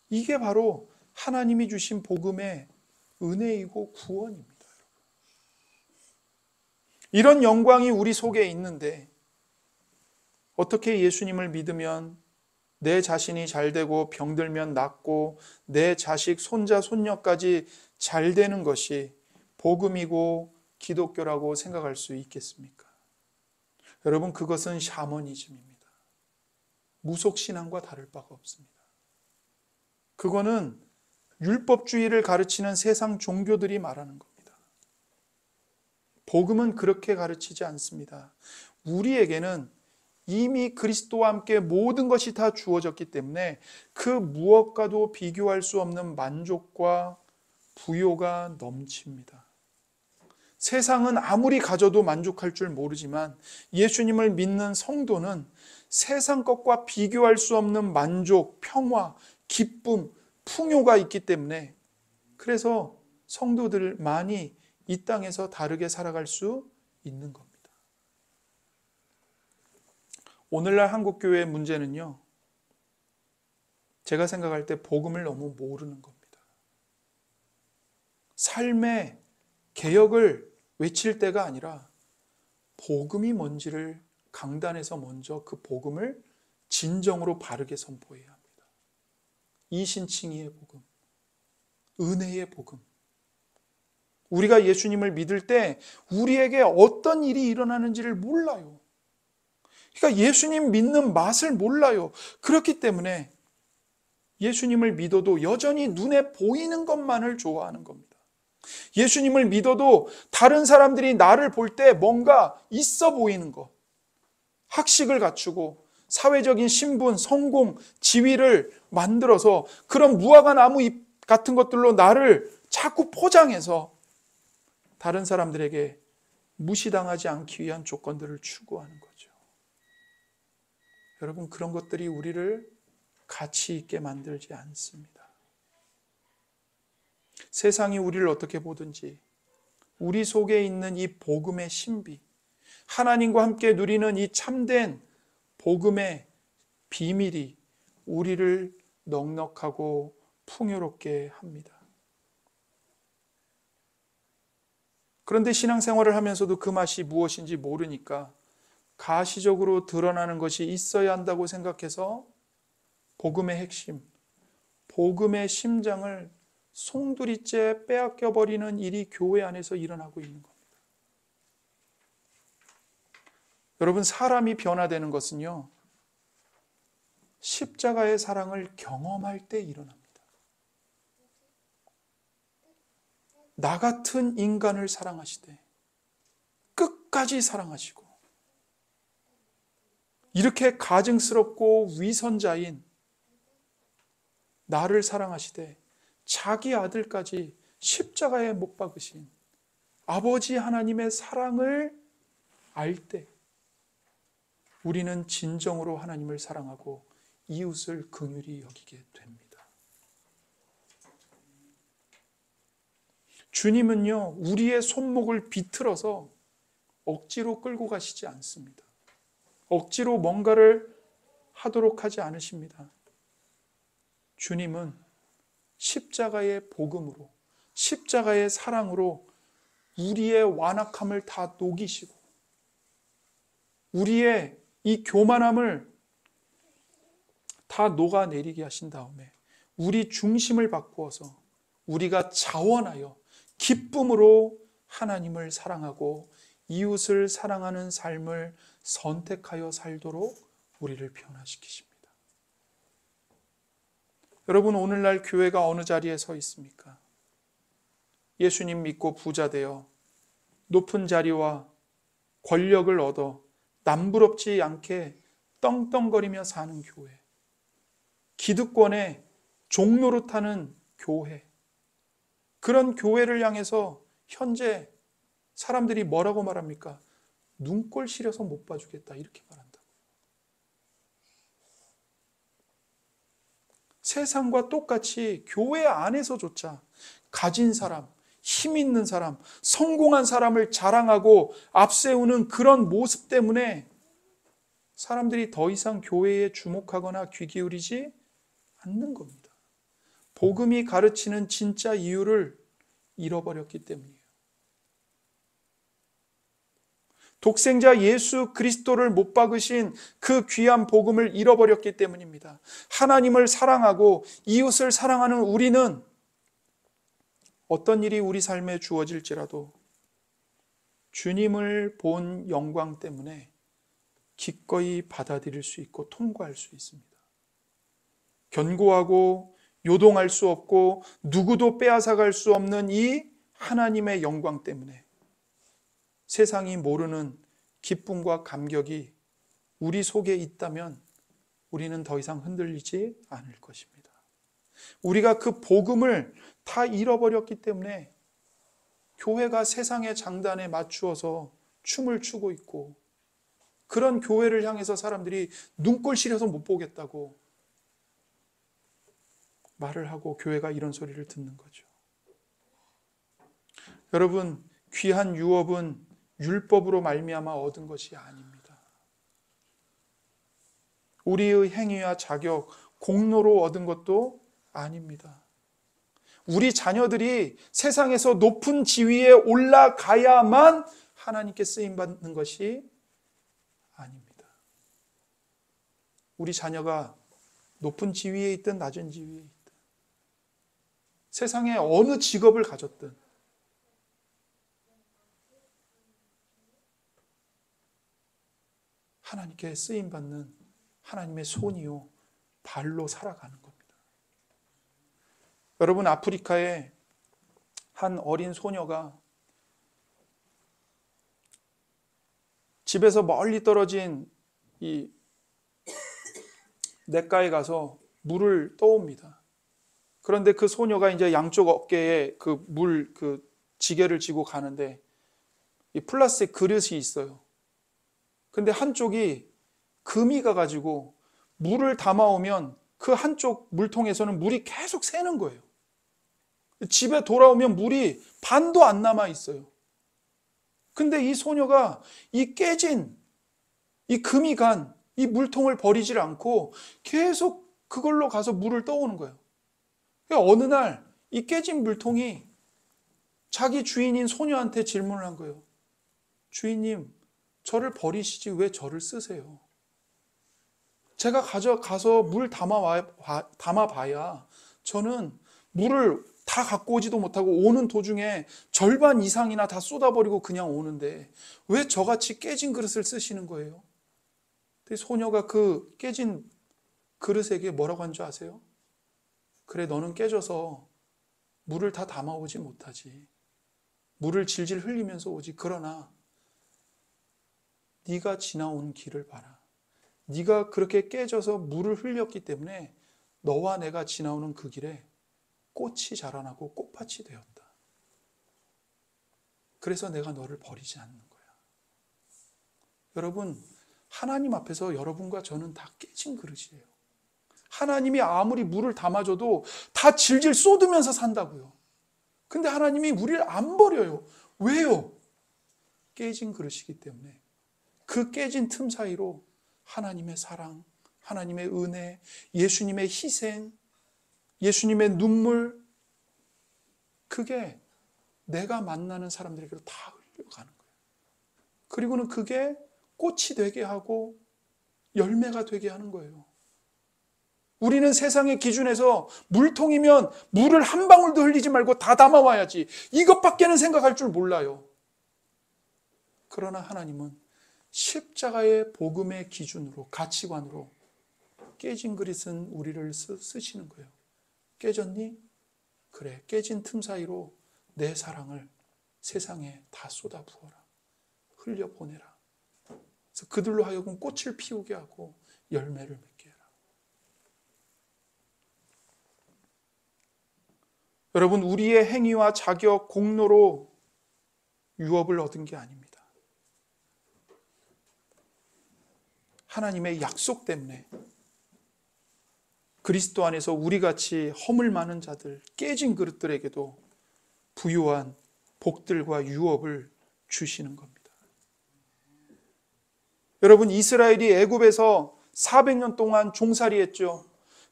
이게 바로 하나님이 주신 복음의 은혜이고 구원입니다. 이런 영광이 우리 속에 있는데 어떻게 예수님을 믿으면 내 자신이 잘 되고 병들면 낫고 내 자식, 손자, 손녀까지 잘 되는 것이 복음이고 기독교라고 생각할 수 있겠습니까? 여러분, 그것은 샤머니즘입니다. 무속신앙과 다를 바가 없습니다. 그거는 율법주의를 가르치는 세상 종교들이 말하는 겁니다. 복음은 그렇게 가르치지 않습니다. 우리에게는 이미 그리스도와 함께 모든 것이 다 주어졌기 때문에 그 무엇과도 비교할 수 없는 만족과 부요가 넘칩니다. 세상은 아무리 가져도 만족할 줄 모르지만 예수님을 믿는 성도는 세상 것과 비교할 수 없는 만족, 평화, 기쁨, 풍요가 있기 때문에 그래서 성도들만이 이 땅에서 다르게 살아갈 수 있는 겁니다. 오늘날 한국교회의 문제는요, 제가 생각할 때 복음을 너무 모르는 겁니다. 삶의 개혁을 외칠 때가 아니라 복음이 뭔지를 강단에서 먼저 그 복음을 진정으로 바르게 선포해야 합니다. 이신칭의의 복음, 은혜의 복음. 우리가 예수님을 믿을 때 우리에게 어떤 일이 일어나는지를 몰라요. 그러니까 예수님 믿는 맛을 몰라요. 그렇기 때문에 예수님을 믿어도 여전히 눈에 보이는 것만을 좋아하는 겁니다. 예수님을 믿어도 다른 사람들이 나를 볼 때 뭔가 있어 보이는 것, 학식을 갖추고 사회적인 신분, 성공, 지위를 만들어서 그런 무화과 나무 잎 같은 것들로 나를 자꾸 포장해서 다른 사람들에게 무시당하지 않기 위한 조건들을 추구하는 거죠. 여러분, 그런 것들이 우리를 가치 있게 만들지 않습니다. 세상이 우리를 어떻게 보든지 우리 속에 있는 이 복음의 신비, 하나님과 함께 누리는 이 참된 복음의 비밀이 우리를 넉넉하고 풍요롭게 합니다. 그런데 신앙생활을 하면서도 그 맛이 무엇인지 모르니까 가시적으로 드러나는 것이 있어야 한다고 생각해서 복음의 핵심, 복음의 심장을 송두리째 빼앗겨버리는 일이 교회 안에서 일어나고 있는 겁니다. 여러분, 사람이 변화되는 것은요, 십자가의 사랑을 경험할 때 일어납니다. 나 같은 인간을 사랑하시되 끝까지 사랑하시고 이렇게 가증스럽고 위선자인 나를 사랑하시되 자기 아들까지 십자가에 못 박으신 아버지 하나님의 사랑을 알 때 우리는 진정으로 하나님을 사랑하고 이웃을 긍휼히 여기게 됩니다. 주님은요, 우리의 손목을 비틀어서 억지로 끌고 가시지 않습니다. 억지로 뭔가를 하도록 하지 않으십니다. 주님은 십자가의 복음으로, 십자가의 사랑으로 우리의 완악함을 다 녹이시고 우리의 이 교만함을 다 녹아내리게 하신 다음에 우리 중심을 바꾸어서 우리가 자원하여 기쁨으로 하나님을 사랑하고 이웃을 사랑하는 삶을 선택하여 살도록 우리를 변화시키십니다. 여러분, 오늘날 교회가 어느 자리에 서 있습니까? 예수님 믿고 부자 되어 높은 자리와 권력을 얻어 남부럽지 않게 떵떵거리며 사는 교회, 기득권의 종노릇하는 교회, 그런 교회를 향해서 현재 사람들이 뭐라고 말합니까? 눈꼴 시려서 못 봐주겠다, 이렇게 말한다고. 세상과 똑같이 교회 안에서조차 가진 사람, 힘 있는 사람, 성공한 사람을 자랑하고 앞세우는 그런 모습 때문에 사람들이 더 이상 교회에 주목하거나 귀 기울이지 않는 겁니다. 복음이 가르치는 진짜 이유를 잃어버렸기 때문이에요. 독생자 예수 그리스도를 못 박으신 그 귀한 복음을 잃어버렸기 때문입니다. 하나님을 사랑하고 이웃을 사랑하는 우리는 어떤 일이 우리 삶에 주어질지라도 주님을 본 영광 때문에 기꺼이 받아들일 수 있고 통과할 수 있습니다. 견고하고 요동할 수 없고 누구도 빼앗아갈 수 없는 이 하나님의 영광 때문에 세상이 모르는 기쁨과 감격이 우리 속에 있다면 우리는 더 이상 흔들리지 않을 것입니다. 우리가 그 복음을 다 잃어버렸기 때문에 교회가 세상의 장단에 맞추어서 춤을 추고 있고 그런 교회를 향해서 사람들이 눈꼴 시려서 못 보겠다고 말을 하고 교회가 이런 소리를 듣는 거죠. 여러분, 귀한 유업은 율법으로 말미암아 얻은 것이 아닙니다. 우리의 행위와 자격, 공로로 얻은 것도 아닙니다. 우리 자녀들이 세상에서 높은 지위에 올라가야만 하나님께 쓰임받는 것이 아닙니다. 우리 자녀가 높은 지위에 있든 낮은 지위에 있든 세상에 어느 직업을 가졌든 하나님께 쓰임받는 하나님의 손이요 발로 살아가는 겁니다. 여러분, 아프리카에 한 어린 소녀가 집에서 멀리 떨어진 이 냇가에 물을 떠옵니다. 그런데 그 소녀가 이제 양쪽 어깨에 그 지게를 지고 가는데 이 플라스틱 그릇이 있어요. 근데 한쪽이 금이 가가지고 물을 담아오면 그 한쪽 물통에서는 물이 계속 새는 거예요. 집에 돌아오면 물이 반도 안 남아 있어요. 근데 이 소녀가 이 깨진 이 금이 간 이 물통을 버리질 않고 계속 그걸로 가서 물을 떠오는 거예요. 어느 날 이 깨진 물통이 자기 주인인 소녀한테 질문을 한 거예요. 주인님, 저를 버리시지 왜 저를 쓰세요? 제가 가져가서 물 담아봐야 저는 물을 다 갖고 오지도 못하고 오는 도중에 절반 이상이나 다 쏟아버리고 그냥 오는데 왜 저같이 깨진 그릇을 쓰시는 거예요? 근데 소녀가 그 깨진 그릇에게 뭐라고 한 줄 아세요? 그래, 너는 깨져서 물을 다 담아오지 못하지. 물을 질질 흘리면서 오지. 그러나 네가 지나온 길을 봐라. 네가 그렇게 깨져서 물을 흘렸기 때문에 너와 내가 지나오는 그 길에 꽃이 자라나고 꽃밭이 되었다. 그래서 내가 너를 버리지 않는 거야. 여러분, 하나님 앞에서 여러분과 저는 다 깨진 그릇이에요. 하나님이 아무리 물을 담아줘도 다 질질 쏟으면서 산다고요. 근데 하나님이 우리를 안 버려요. 왜요? 깨진 그릇이기 때문에. 그 깨진 틈 사이로 하나님의 사랑, 하나님의 은혜, 예수님의 희생, 예수님의 눈물, 그게 내가 만나는 사람들에게로 다 흘러가는 거예요. 그리고는 그게 꽃이 되게 하고 열매가 되게 하는 거예요. 우리는 세상의 기준에서 물통이면 물을 한 방울도 흘리지 말고 다 담아와야지, 이것밖에는 생각할 줄 몰라요. 그러나 하나님은 십자가의 복음의 기준으로, 가치관으로 깨진 그릇은 우리를 쓰시는 거예요. 깨졌니? 그래, 깨진 틈 사이로 내 사랑을 세상에 다 쏟아부어라. 흘려보내라. 그래서 그들로 하여금 꽃을 피우게 하고 열매를 맺게 해라. 여러분, 우리의 행위와 자격, 공로로 유업을 얻은 게 아닙니다. 하나님의 약속 때문에 그리스도 안에서 우리같이 허물 많은 자들, 깨진 그릇들에게도 부유한 복들과 유업을 주시는 겁니다. 여러분, 이스라엘이 애굽에서 400년 동안 종살이했죠.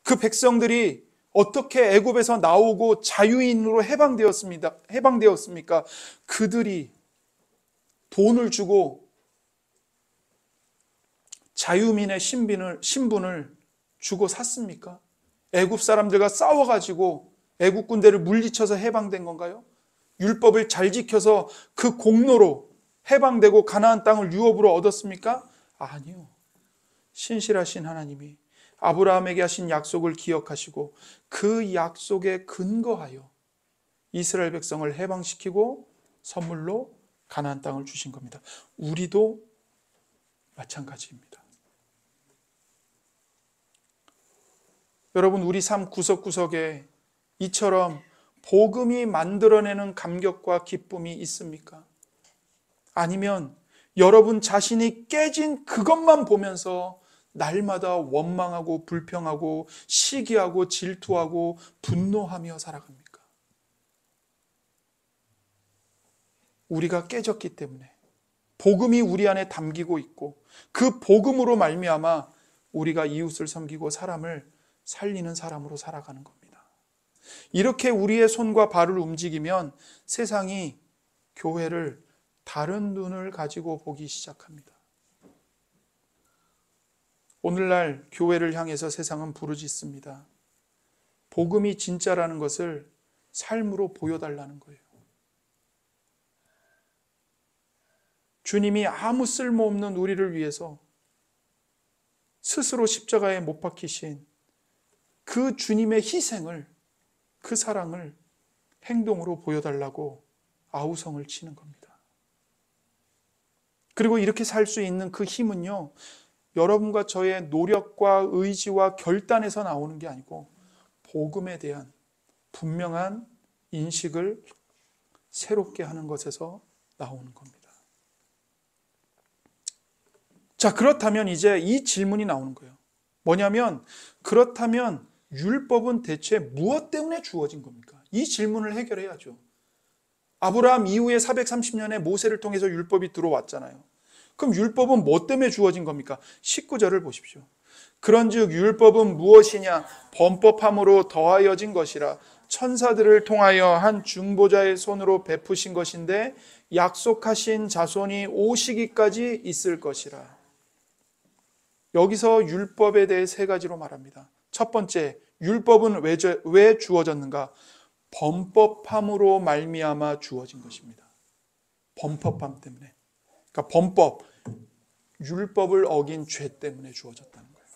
그 백성들이 어떻게 애굽에서 나오고 자유인으로 해방되었습니까? 그들이 돈을 주고 자유민의 신분을 주고 샀습니까? 애굽 사람들과 싸워가지고 애굽 군대를 물리쳐서 해방된 건가요? 율법을 잘 지켜서 그 공로로 해방되고 가나안 땅을 유업으로 얻었습니까? 아니요. 신실하신 하나님이 아브라함에게 하신 약속을 기억하시고 그 약속에 근거하여 이스라엘 백성을 해방시키고 선물로 가나안 땅을 주신 겁니다. 우리도 마찬가지입니다. 여러분, 우리 삶 구석구석에 이처럼 복음이 만들어내는 감격과 기쁨이 있습니까? 아니면 여러분 자신이 깨진 그것만 보면서 날마다 원망하고 불평하고 시기하고 질투하고 분노하며 살아갑니까? 우리가 깨졌기 때문에 복음이 우리 안에 담기고 있고 그 복음으로 말미암아 우리가 이웃을 섬기고 사람을 살리는 사람으로 살아가는 겁니다. 이렇게 우리의 손과 발을 움직이면 세상이 교회를 다른 눈을 가지고 보기 시작합니다. 오늘날 교회를 향해서 세상은 부르짖습니다. 복음이 진짜라는 것을 삶으로 보여달라는 거예요. 주님이 아무 쓸모없는 우리를 위해서 스스로 십자가에 못 박히신 그 주님의 희생을, 그 사랑을 행동으로 보여달라고 아우성을 치는 겁니다. 그리고 이렇게 살 수 있는 그 힘은요, 여러분과 저의 노력과 의지와 결단에서 나오는 게 아니고 복음에 대한 분명한 인식을 새롭게 하는 것에서 나오는 겁니다. 자, 그렇다면 이제 이 질문이 나오는 거예요. 뭐냐면, 그렇다면 율법은 대체 무엇 때문에 주어진 겁니까? 이 질문을 해결해야죠. 아브라함 이후에 430년에 모세를 통해서 율법이 들어왔잖아요. 그럼 율법은 뭐 때문에 주어진 겁니까? 19절을 보십시오. 그런즉 율법은 무엇이냐? 범법함으로 더하여진 것이라. 천사들을 통하여 한 중보자의 손으로 베푸신 것인데 약속하신 자손이 오시기까지 있을 것이라. 여기서 율법에 대해 세 가지로 말합니다. 첫 번째, 율법은 왜 주어졌는가? 범법함으로 말미암아 주어진 것입니다. 범법함 때문에. 그러니까 범법, 율법을 어긴 죄 때문에 주어졌다는 거예요.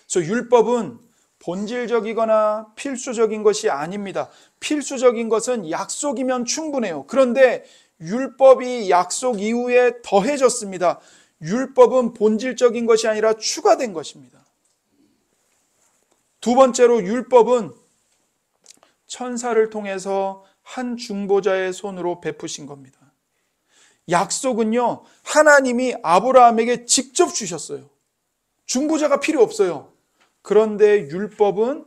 그래서 율법은 본질적이거나 필수적인 것이 아닙니다. 필수적인 것은 약속이면 충분해요. 그런데 율법이 약속 이후에 더해졌습니다. 율법은 본질적인 것이 아니라 추가된 것입니다. 두 번째로 율법은 천사를 통해서 한 중보자의 손으로 베푸신 겁니다. 약속은요, 하나님이 아브라함에게 직접 주셨어요. 중보자가 필요 없어요. 그런데 율법은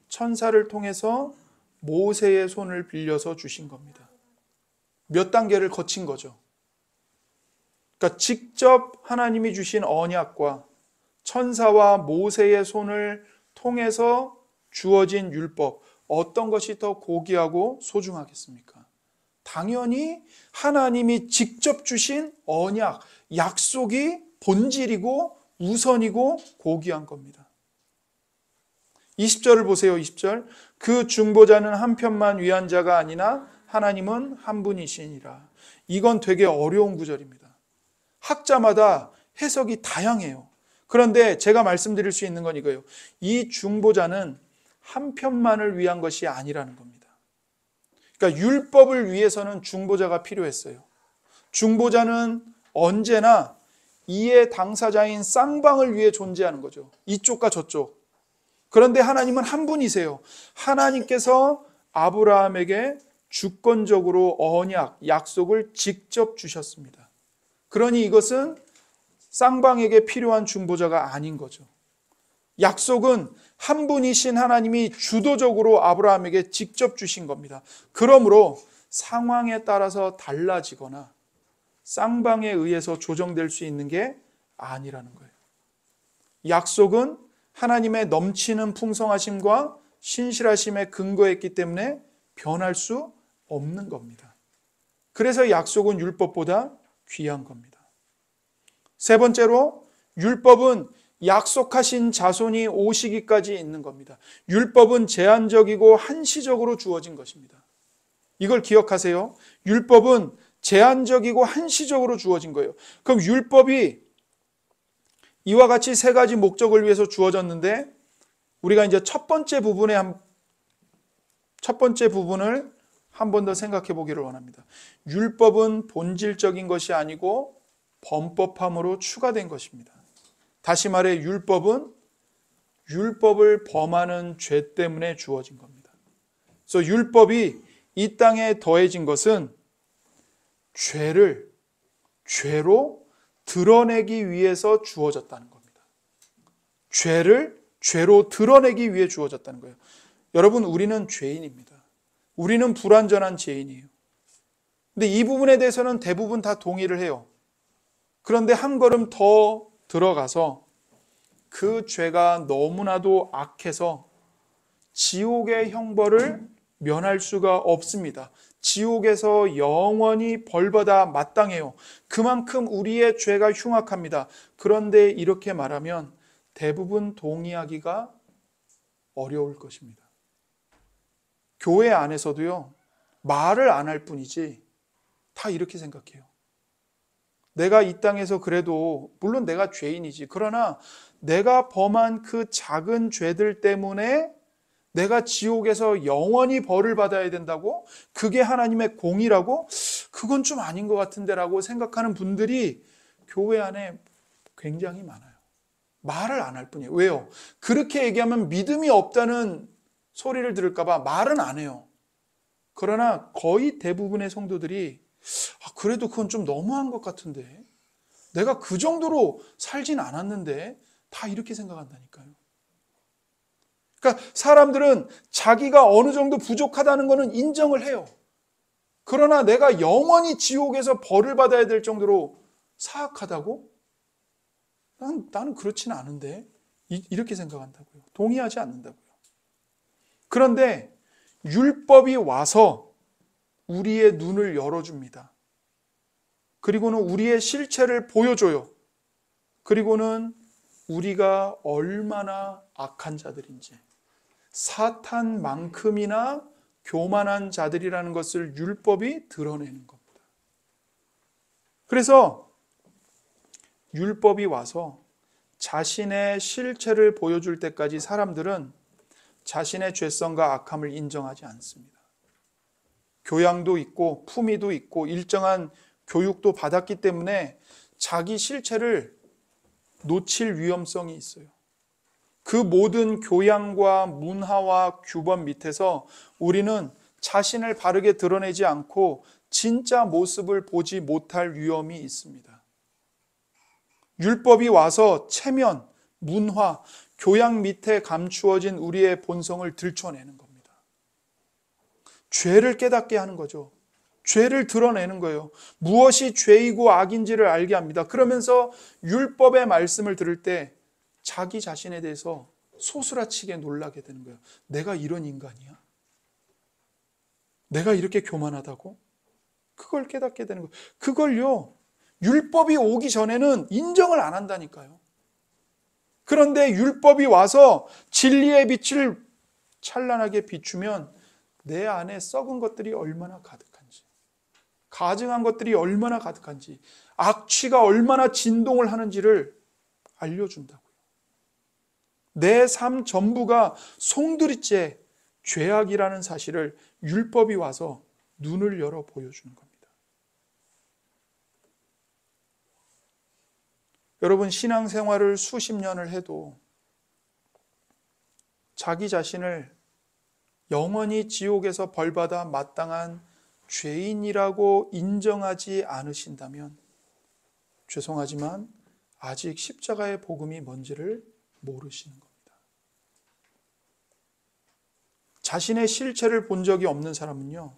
천사를 통해서 모세의 손을 빌려서 주신 겁니다. 몇 단계를 거친 거죠. 그러니까 직접 하나님이 주신 언약과 천사와 모세의 손을 통해서 주어진 율법, 어떤 것이 더 고귀하고 소중하겠습니까? 당연히 하나님이 직접 주신 언약, 약속이 본질이고 우선이고 고귀한 겁니다. 20절을 보세요. 20절. 그 중보자는 한 편만 위한 자가 아니나 하나님은 한 분이시니라. 이건 되게 어려운 구절입니다. 학자마다 해석이 다양해요. 그런데 제가 말씀드릴 수 있는 건 이거예요. 이 중보자는 한 편만을 위한 것이 아니라는 겁니다. 그러니까 율법을 위해서는 중보자가 필요했어요. 중보자는 언제나 이의 당사자인 쌍방을 위해 존재하는 거죠. 이쪽과 저쪽. 그런데 하나님은 한 분이세요. 하나님께서 아브라함에게 주권적으로 언약, 약속을 직접 주셨습니다. 그러니 이것은 쌍방에게 필요한 중보자가 아닌 거죠. 약속은 한 분이신 하나님이 주도적으로 아브라함에게 직접 주신 겁니다. 그러므로 상황에 따라서 달라지거나 쌍방에 의해서 조정될 수 있는 게 아니라는 거예요. 약속은 하나님의 넘치는 풍성하심과 신실하심에 근거했기 때문에 변할 수 없는 겁니다. 그래서 약속은 율법보다 귀한 겁니다. 세 번째로, 율법은 약속하신 자손이 오시기까지 있는 겁니다. 율법은 제한적이고 한시적으로 주어진 것입니다. 이걸 기억하세요. 율법은 제한적이고 한시적으로 주어진 거예요. 그럼 율법이 이와 같이 세 가지 목적을 위해서 주어졌는데, 우리가 이제 첫 번째 부분을 한 번 더 생각해 보기를 원합니다. 율법은 본질적인 것이 아니고 범법함으로 추가된 것입니다. 다시 말해 율법은 율법을 범하는 죄 때문에 주어진 겁니다. 그래서 율법이 이 땅에 더해진 것은 죄로 드러내기 위해서 주어졌다는 겁니다. 죄를 죄로 드러내기 위해 주어졌다는 거예요. 여러분, 우리는 죄인입니다. 우리는 불완전한 죄인이에요. 근데 이 부분에 대해서는 대부분 다 동의를 해요. 그런데 한 걸음 더 들어가서 그 죄가 너무나도 악해서 지옥의 형벌을 면할 수가 없습니다. 지옥에서 영원히 벌받아 마땅해요. 그만큼 우리의 죄가 흉악합니다. 그런데 이렇게 말하면 대부분 동의하기가 어려울 것입니다. 교회 안에서도요, 말을 안 할 뿐이지 다 이렇게 생각해요. 내가 이 땅에서 그래도 물론 내가 죄인이지. 그러나 내가 범한 그 작은 죄들 때문에 내가 지옥에서 영원히 벌을 받아야 된다고? 그게 하나님의 공이라고? 그건 좀 아닌 것 같은데라고 생각하는 분들이 교회 안에 굉장히 많아요. 말을 안 할 뿐이에요. 왜요? 그렇게 얘기하면 믿음이 없다는 소리를 들을까 봐 말은 안 해요. 그러나 거의 대부분의 성도들이 그래도 그건 좀 너무한 것 같은데, 내가 그 정도로 살진 않았는데, 다 이렇게 생각한다니까요. 그러니까 사람들은 자기가 어느 정도 부족하다는 것은 인정을 해요. 그러나 내가 영원히 지옥에서 벌을 받아야 될 정도로 사악하다고? 나는 그렇지는 않은데, 이렇게 생각한다고요. 동의하지 않는다고요. 그런데 율법이 와서 우리의 눈을 열어줍니다. 그리고는 우리의 실체를 보여줘요. 그리고는 우리가 얼마나 악한 자들인지, 사탄만큼이나 교만한 자들이라는 것을 율법이 드러내는 겁니다. 그래서 율법이 와서 자신의 실체를 보여줄 때까지 사람들은 자신의 죄성과 악함을 인정하지 않습니다. 교양도 있고 품위도 있고 일정한 교육도 받았기 때문에 자기 실체를 놓칠 위험성이 있어요. 그 모든 교양과 문화와 규범 밑에서 우리는 자신을 바르게 드러내지 않고 진짜 모습을 보지 못할 위험이 있습니다. 율법이 와서 체면, 문화, 교양 밑에 감추어진 우리의 본성을 들춰내는 겁니다. 죄를 깨닫게 하는 거죠. 죄를 드러내는 거예요. 무엇이 죄이고 악인지를 알게 합니다. 그러면서 율법의 말씀을 들을 때 자기 자신에 대해서 소스라치게 놀라게 되는 거예요. 내가 이런 인간이야? 내가 이렇게 교만하다고? 그걸 깨닫게 되는 거예요. 그걸요, 율법이 오기 전에는 인정을 안 한다니까요. 그런데 율법이 와서 진리의 빛을 찬란하게 비추면 내 안에 썩은 것들이 얼마나 가득한지, 가증한 것들이 얼마나 가득한지, 악취가 얼마나 진동을 하는지를 알려준다고요. 내 삶 전부가 송두리째 죄악이라는 사실을 율법이 와서 눈을 열어 보여주는 겁니다. 여러분, 신앙생활을 수십 년을 해도 자기 자신을 영원히 지옥에서 벌받아 마땅한 죄인이라고 인정하지 않으신다면 죄송하지만 아직 십자가의 복음이 뭔지를 모르시는 겁니다. 자신의 실체를 본 적이 없는 사람은요,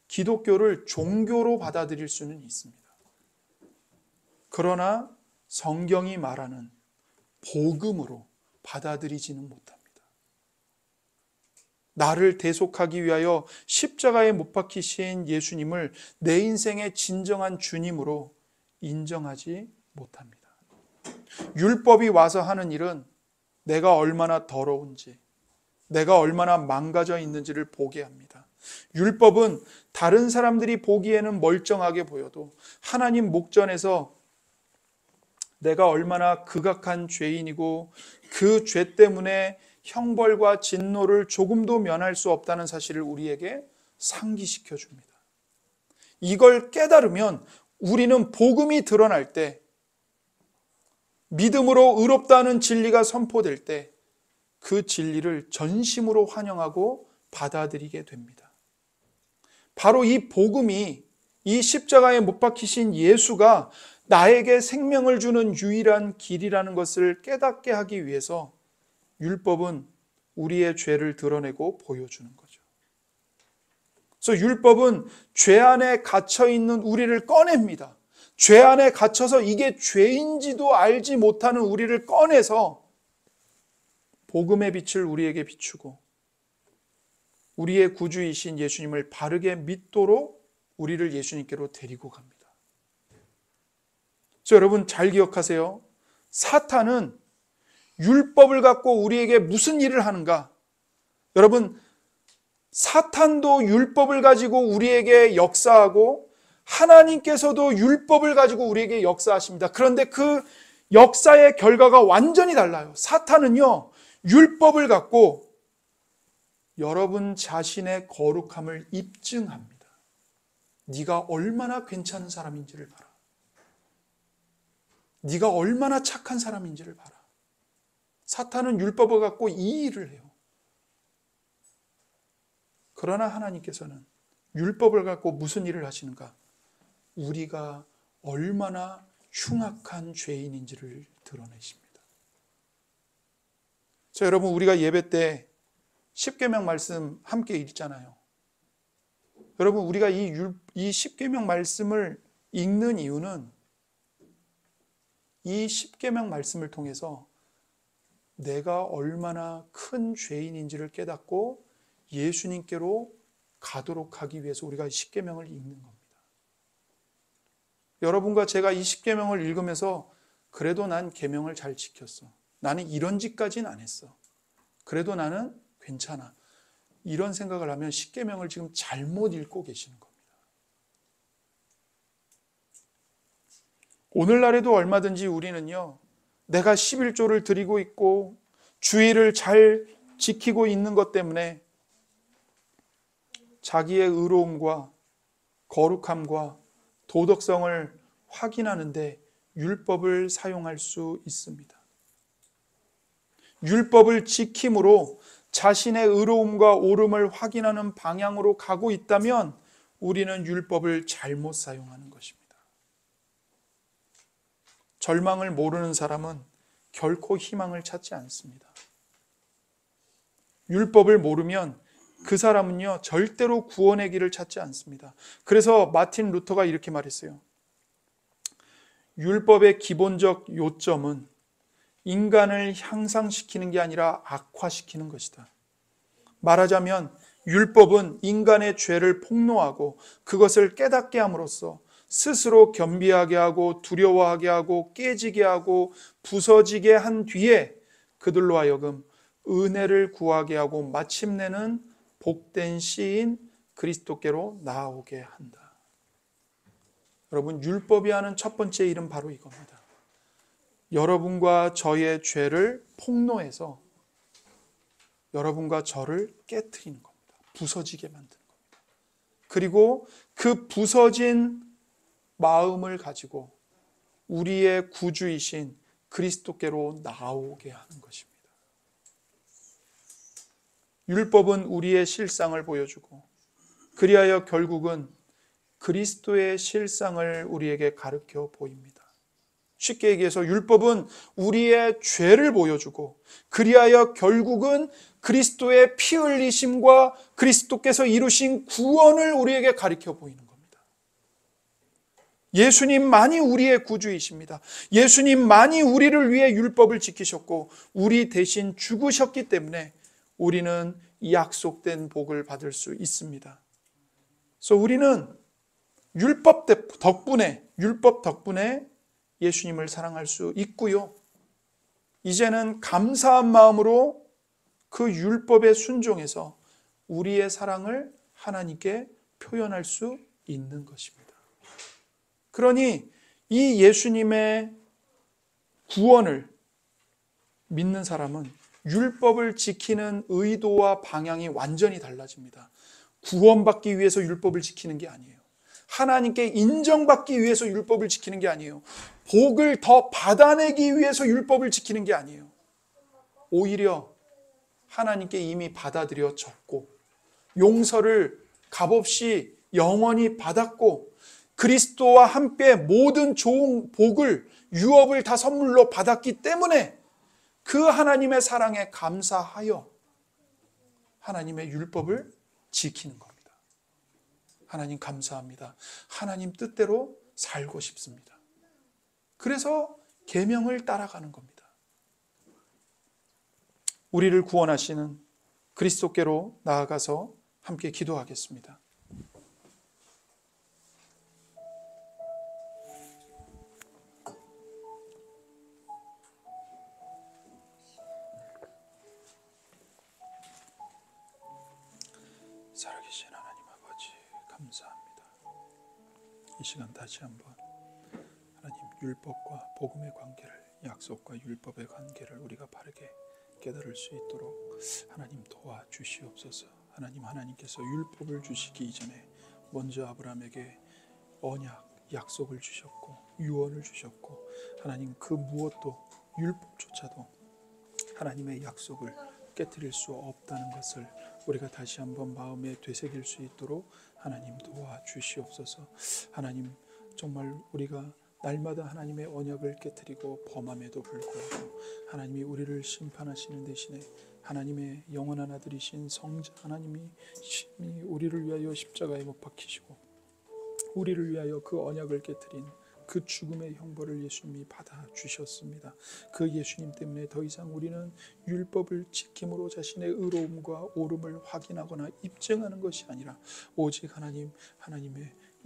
기독교를 종교로 받아들일 수는 있습니다. 그러나 성경이 말하는 복음으로 받아들이지는 못합니다. 나를 대속하기 위하여 십자가에 못 박히신 예수님을 내 인생의 진정한 주님으로 인정하지 못합니다. 율법이 와서 하는 일은 내가 얼마나 더러운지, 내가 얼마나 망가져 있는지를 보게 합니다. 율법은 다른 사람들이 보기에는 멀쩡하게 보여도 하나님 목전에서 내가 얼마나 극악한 죄인이고 그 죄 때문에 형벌과 진노를 조금도 면할 수 없다는 사실을 우리에게 상기시켜 줍니다. 이걸 깨달으면 우리는 복음이 드러날 때, 믿음으로 의롭다는 진리가 선포될 때 그 진리를 전심으로 환영하고 받아들이게 됩니다. 바로 이 복음이, 이 십자가에 못 박히신 예수가 나에게 생명을 주는 유일한 길이라는 것을 깨닫게 하기 위해서 율법은 우리의 죄를 드러내고 보여주는 거죠. 그래서 율법은 죄 안에 갇혀 있는 우리를 꺼냅니다. 죄 안에 갇혀서 이게 죄인지도 알지 못하는 우리를 꺼내서 복음의 빛을 우리에게 비추고 우리의 구주이신 예수님을 바르게 믿도록 우리를 예수님께로 데리고 갑니다. 그래서 여러분 잘 기억하세요. 사탄은 율법을 갖고 우리에게 무슨 일을 하는가? 여러분, 사탄도 율법을 가지고 우리에게 역사하고 하나님께서도 율법을 가지고 우리에게 역사하십니다. 그런데 그 역사의 결과가 완전히 달라요. 사탄은요, 율법을 갖고 여러분 자신의 거룩함을 입증합니다. 네가 얼마나 괜찮은 사람인지를 봐라. 네가 얼마나 착한 사람인지를 봐라. 사탄은 율법을 갖고 이 일을 해요. 그러나 하나님께서는 율법을 갖고 무슨 일을 하시는가? 우리가 얼마나 흉악한 죄인인지를 드러내십니다. 자, 여러분, 우리가 예배 때 십계명 말씀 함께 읽잖아요. 여러분, 우리가 이 십계명 말씀을 읽는 이유는 이 십계명 말씀을 통해서 내가 얼마나 큰 죄인인지를 깨닫고 예수님께로 가도록 하기 위해서 우리가 십계명을 읽는 겁니다. 여러분과 제가 이 십계명을 읽으면서 그래도 난 계명을 잘 지켰어. 나는 이런 짓까지는 안 했어. 그래도 나는 괜찮아. 이런 생각을 하면 십계명을 지금 잘못 읽고 계시는 겁니다. 오늘날에도 얼마든지 우리는요, 내가 11조를 드리고 있고 주의를 잘 지키고 있는 것 때문에 자기의 의로움과 거룩함과 도덕성을 확인하는데 율법을 사용할 수 있습니다. 율법을 지킴으로 자신의 의로움과 옳음을 확인하는 방향으로 가고 있다면 우리는 율법을 잘못 사용하는 것입니다. 절망을 모르는 사람은 결코 희망을 찾지 않습니다. 율법을 모르면 그 사람은요, 절대로 구원의 길을 찾지 않습니다. 그래서 마틴 루터가 이렇게 말했어요. 율법의 기본적 요점은 인간을 향상시키는 게 아니라 악화시키는 것이다. 말하자면 율법은 인간의 죄를 폭로하고 그것을 깨닫게 함으로써 스스로 겸비하게 하고 두려워하게 하고 깨지게 하고 부서지게 한 뒤에 그들로 하여금 은혜를 구하게 하고 마침내는 복된 시인 그리스도께로 나아오게 한다. 여러분, 율법이 하는 첫 번째 일은 바로 이겁니다. 여러분과 저의 죄를 폭로해서 여러분과 저를 깨트리는 겁니다. 부서지게 만드는 겁니다. 그리고 그 부서진 마음을 가지고 우리의 구주이신 그리스도께로 나아오게 하는 것입니다. 율법은 우리의 실상을 보여주고 그리하여 결국은 그리스도의 실상을 우리에게 가르쳐 보입니다. 쉽게 얘기해서 율법은 우리의 죄를 보여주고 그리하여 결국은 그리스도의 피 흘리심과 그리스도께서 이루신 구원을 우리에게 가르쳐 보이는 겁니다. 예수님만이 우리의 구주이십니다. 예수님만이 우리를 위해 율법을 지키셨고 우리 대신 죽으셨기 때문에 우리는 약속된 복을 받을 수 있습니다. 그래서 우리는 율법 덕분에 예수님을 사랑할 수 있고요. 이제는 감사한 마음으로 그 율법에 순종해서 우리의 사랑을 하나님께 표현할 수 있는 것입니다. 그러니 이 예수님의 구원을 믿는 사람은 율법을 지키는 의도와 방향이 완전히 달라집니다. 구원받기 위해서 율법을 지키는 게 아니에요. 하나님께 인정받기 위해서 율법을 지키는 게 아니에요. 복을 더 받아내기 위해서 율법을 지키는 게 아니에요. 오히려 하나님께 이미 받아들여졌고 용서를 값없이 영원히 받았고 그리스도와 함께 모든 좋은 복을 유업을 다 선물로 받았기 때문에 그 하나님의 사랑에 감사하여 하나님의 율법을 지키는 겁니다. 하나님 감사합니다. 하나님 뜻대로 살고 싶습니다. 그래서 계명을 따라가는 겁니다. 우리를 구원하시는 그리스도께로 나아가서 함께 기도하겠습니다. 살아계신 하나님 아버지, 감사합니다. 이 시간 다시 한번 하나님, 율법과 복음의 관계를, 약속과 율법의 관계를 우리가 바르게 깨달을 수 있도록 하나님 도와주시옵소서. 하나님께서 율법을 주시기 이전에 먼저 아브라함에게 언약, 약속을 주셨고 유언을 주셨고, 하나님 그 무엇도, 율법조차도 하나님의 약속을 깨뜨릴 수 없다는 것을 우리가 다시 한번 마음에 되새길 수 있도록 하나님 도와주시옵소서. 하나님, 정말 우리가 날마다 하나님의 언약을 깨뜨리고 범함에도 불구하고 하나님이 우리를 심판하시는 대신에 하나님의 영원한 아들이신 성자 하나님이 심히 우리를 위하여 십자가에 못 박히시고 우리를 위하여 그 언약을 깨뜨린 그 죽음의 형벌을 예수님이 받아주셨습니다. 그 예수님 때문에 더 이상 우리는 율법을 지킴으로 자신의 의로움과 옳음을 확인하거나 입증하는 것이 아니라 오직 하나님의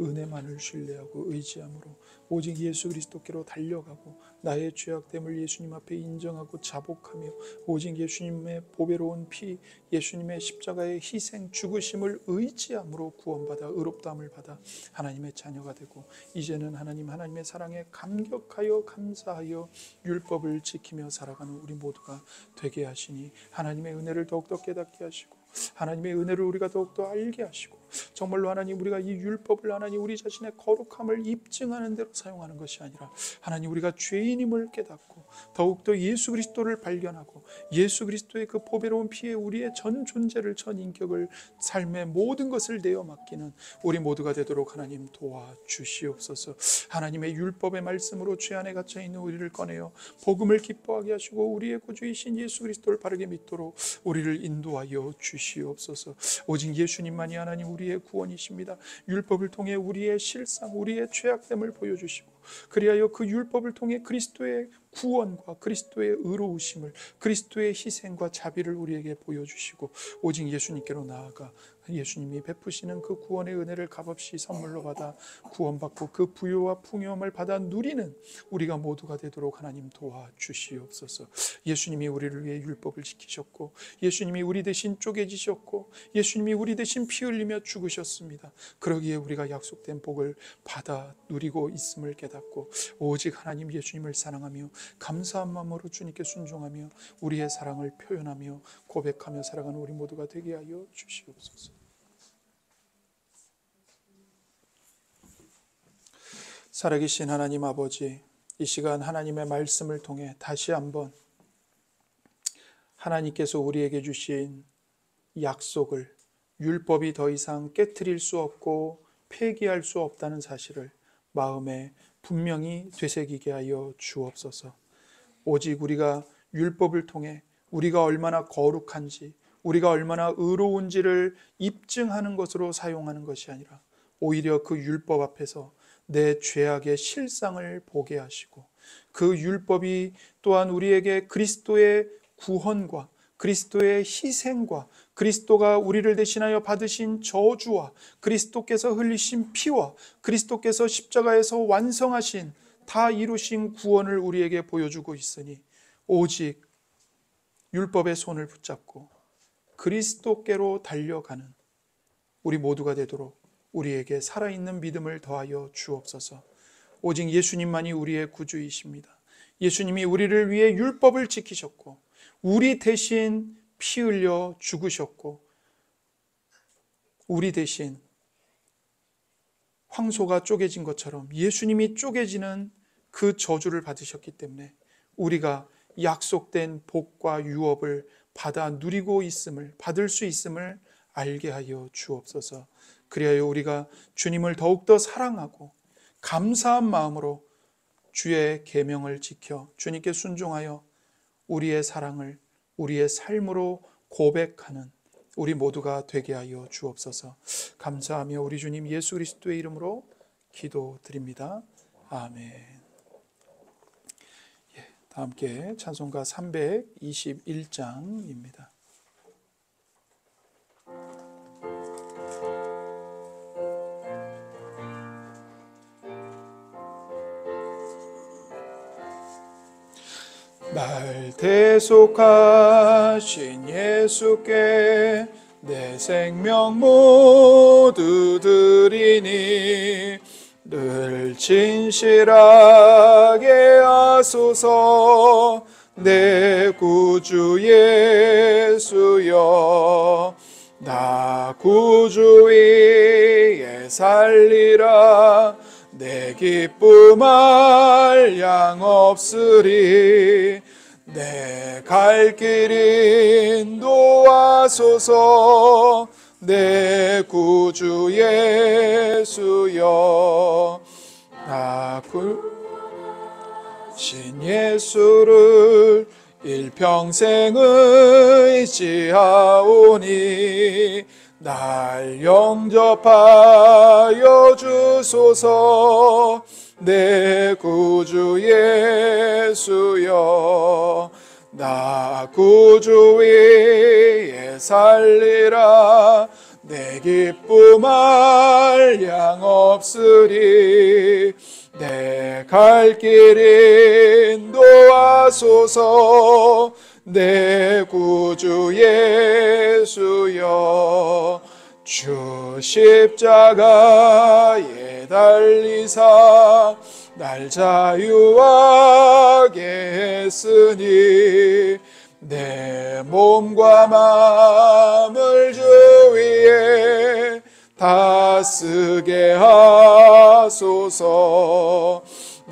은혜만을 신뢰하고 의지함으로 오직 예수 그리스도께로 달려가고 나의 죄악됨을 예수님 앞에 인정하고 자복하며 오직 예수님의 보배로운 피, 예수님의 십자가의 희생, 죽으심을 의지함으로 구원받아 의롭다함을 받아 하나님의 자녀가 되고, 이제는 하나님의 사랑에 감격하여 감사하여 율법을 지키며 살아가는 우리 모두가 되게 하시니 하나님의 은혜를 더욱더 깨닫게 하시고 하나님의 은혜를 우리가 더욱더 알게 하시고, 정말로 하나님, 우리가 이 율법을 하나님 우리 자신의 거룩함을 입증하는 대로 사용하는 것이 아니라 하나님, 우리가 죄인임을 깨닫고 더욱더 예수 그리스도를 발견하고 예수 그리스도의 그 보배로운 피에 우리의 전 존재를, 전 인격을, 삶의 모든 것을 내어 맡기는 우리 모두가 되도록 하나님 도와주시옵소서. 하나님의 율법의 말씀으로 죄 안에 갇혀 있는 우리를 꺼내어 복음을 기뻐하게 하시고 우리의 구주이신 예수 그리스도를 바르게 믿도록 우리를 인도하여 주시옵소서. 오직 예수님만이 하나님 우리의 구원이십니다. 율법을 통해 우리의 실상, 우리의 죄악됨을 보여주시고, 그리하여 그 율법을 통해 그리스도의 구원과 그리스도의 의로우심을, 그리스도의 희생과 자비를 우리에게 보여주시고, 오직 예수님께로 나아가 예수님이 베푸시는 그 구원의 은혜를 값없이 선물로 받아 구원받고 그 부요와 풍요함을 받아 누리는 우리가 모두가 되도록 하나님 도와주시옵소서. 예수님이 우리를 위해 율법을 지키셨고, 예수님이 우리 대신 쪼개지셨고, 예수님이 우리 대신 피 흘리며 죽으셨습니다. 그러기에 우리가 약속된 복을 받아 누리고 있음을 깨닫고 오직 하나님 예수님을 사랑하며 감사한 마음으로 주님께 순종하며 우리의 사랑을 표현하며 고백하며 살아가는 우리 모두가 되게 하여 주시옵소서. 살아계신 하나님 아버지, 이 시간 하나님의 말씀을 통해 다시 한번 하나님께서 우리에게 주신 약속을, 율법이 더 이상 깨트릴 수 없고 폐기할 수 없다는 사실을 마음에 분명히 되새기게 하여 주옵소서. 오직 우리가 율법을 통해 우리가 얼마나 거룩한지, 우리가 얼마나 의로운지를 입증하는 것으로 사용하는 것이 아니라 오히려 그 율법 앞에서 내 죄악의 실상을 보게 하시고, 그 율법이 또한 우리에게 그리스도의 구원과 그리스도의 희생과 그리스도가 우리를 대신하여 받으신 저주와 그리스도께서 흘리신 피와 그리스도께서 십자가에서 완성하신, 다 이루신 구원을 우리에게 보여주고 있으니 오직 율법의 손을 붙잡고 그리스도께로 달려가는 우리 모두가 되도록 우리에게 살아있는 믿음을 더하여 주옵소서. 오직 예수님만이 우리의 구주이십니다. 예수님이 우리를 위해 율법을 지키셨고 우리 대신 피 흘려 죽으셨고 우리 대신 황소가 쪼개진 것처럼 예수님이 쪼개지는 그 저주를 받으셨기 때문에 우리가 약속된 복과 유업을 받아 누리고 있음을, 받을 수 있음을 알게 하여 주옵소서. 그리하여 우리가 주님을 더욱더 사랑하고 감사한 마음으로 주의 계명을 지켜 주님께 순종하여 우리의 사랑을 우리의 삶으로 고백하는 우리 모두가 되게 하여 주옵소서. 감사하며 우리 주님 예수 그리스도의 이름으로 기도드립니다. 아멘. 다 함께 찬송가 321장입니다. 날 대속하신 예수께 내 생명 모두 드리니 늘 진실하게 하소서. 내 구주 예수여, 나 구주 위에 살리라. 내 기쁨 알 양 없으리. 내 갈 길 인도하소서. 내 구주 예수여, 나 신 예수를 일평생 의지하오니 날 영접하여 주소서. 내 구주 예수여, 나 구주 위에 살리라. 내 기쁨 알 양 없으리. 내 갈 길 인도하소서. 내 구주 예수여, 주 십자가에 달리사 날 자유하게 했으니 내 몸과 마음을 주 위에 다 쓰게 하소서.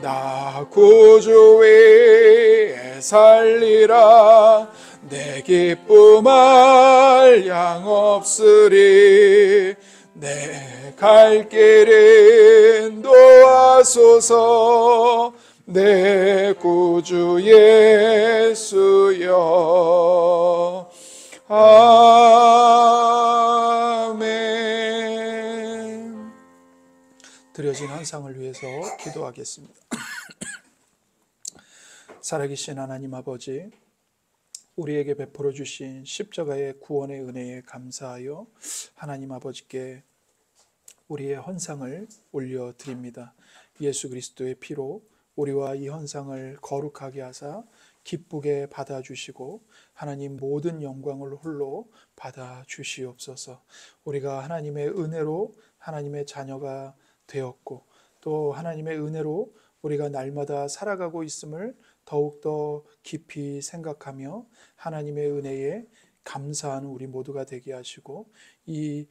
나 구주 위에 살리라. 내 기쁨 알 양 없으리. 내 갈 길 인도하소서. 내 구주 예수여. 아멘. 드려진 환상을 위해서 기도하겠습니다. 살아계신 하나님 아버지, 우리에게 베풀어 주신 십자가의 구원의 은혜에 감사하여 하나님 아버지께 우리의 헌상을 올려드립니다. 예수 그리스도의 피로 우리와 이 헌상을 거룩하게 하사 기쁘게 받아주시고 하나님 모든 영광을 홀로 받아주시옵소서. 우리가 하나님의 은혜로 하나님의 자녀가 되었고 또 하나님의 은혜로 우리가 날마다 살아가고 있음을 더욱더 깊이 생각하며 하나님의 은혜에 감사하는 우리 모두가 되게 하시고 이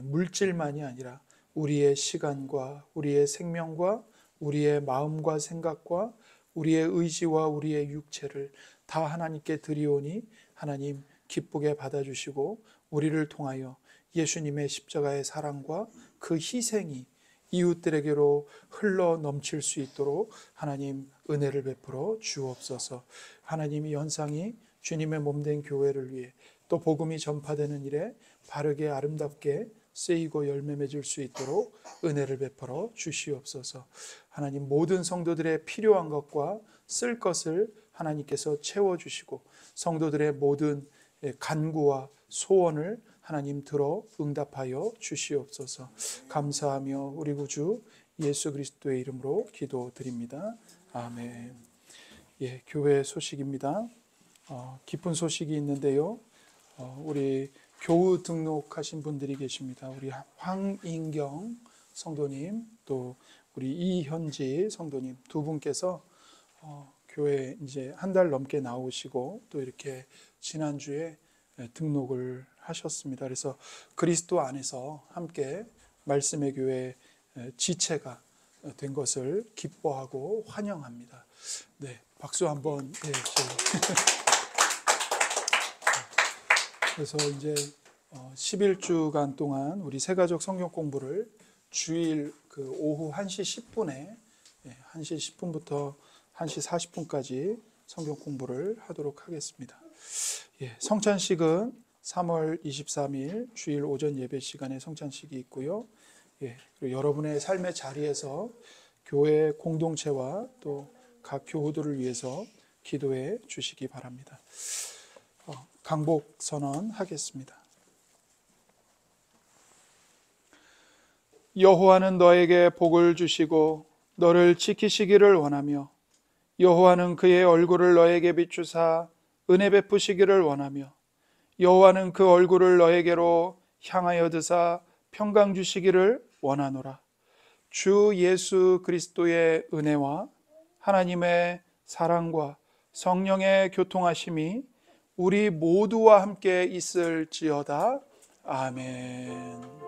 물질만이 아니라 우리의 시간과 우리의 생명과 우리의 마음과 생각과 우리의 의지와 우리의 육체를 다 하나님께 드리오니 하나님 기쁘게 받아주시고 우리를 통하여 예수님의 십자가의 사랑과 그 희생이 이웃들에게로 흘러 넘칠 수 있도록 하나님 은혜를 베풀어 주옵소서. 하나님 이 현상이 주님의 몸된 교회를 위해 또 복음이 전파되는 일에 바르게 아름답게 쓰이고 열매 맺을 수 있도록 은혜를 베풀어 주시옵소서. 하나님 모든 성도들의 필요한 것과 쓸 것을 하나님께서 채워주시고 성도들의 모든 간구와 소원을 하나님 들어 응답하여 주시옵소서. 감사하며 우리 구주 예수 그리스도의 이름으로 기도드립니다. 아멘. 예, 교회 소식입니다. 기쁜 소식이 있는데요. 우리 교우 등록하신 분들이 계십니다. 우리 황인경 성도님 또 우리 이현지 성도님 두 분께서 교회 이제 한 달 넘게 나오시고 또 이렇게 지난주에 등록을 하셨습니다. 그래서 그리스도 안에서 함께 말씀의 교회 지체가 된 것을 기뻐하고 환영합니다. 네, 박수 한번. 네, 그래서 이제 11주간 동안 우리 새가족 성경 공부를 주일 그 오후 1시 10분에 1시 10분부터 1시 40분까지 성경 공부를 하도록 하겠습니다. 예, 성찬식은 3월 23일 주일 오전 예배 시간에 성찬식이 있고요. 예, 그리고 여러분의 삶의 자리에서 교회 공동체와 또 각 교우들을 위해서 기도해 주시기 바랍니다. 강복 선언하겠습니다. 여호와는 너에게 복을 주시고 너를 지키시기를 원하며 여호와는 그의 얼굴을 너에게 비추사 은혜 베푸시기를 원하며 여호와는 그 얼굴을 너에게로 향하여 드사 평강 주시기를 원하노라. 주 예수 그리스도의 은혜와 하나님의 사랑과 성령의 교통하심이 우리 모두와 함께 있을지어다. 아멘.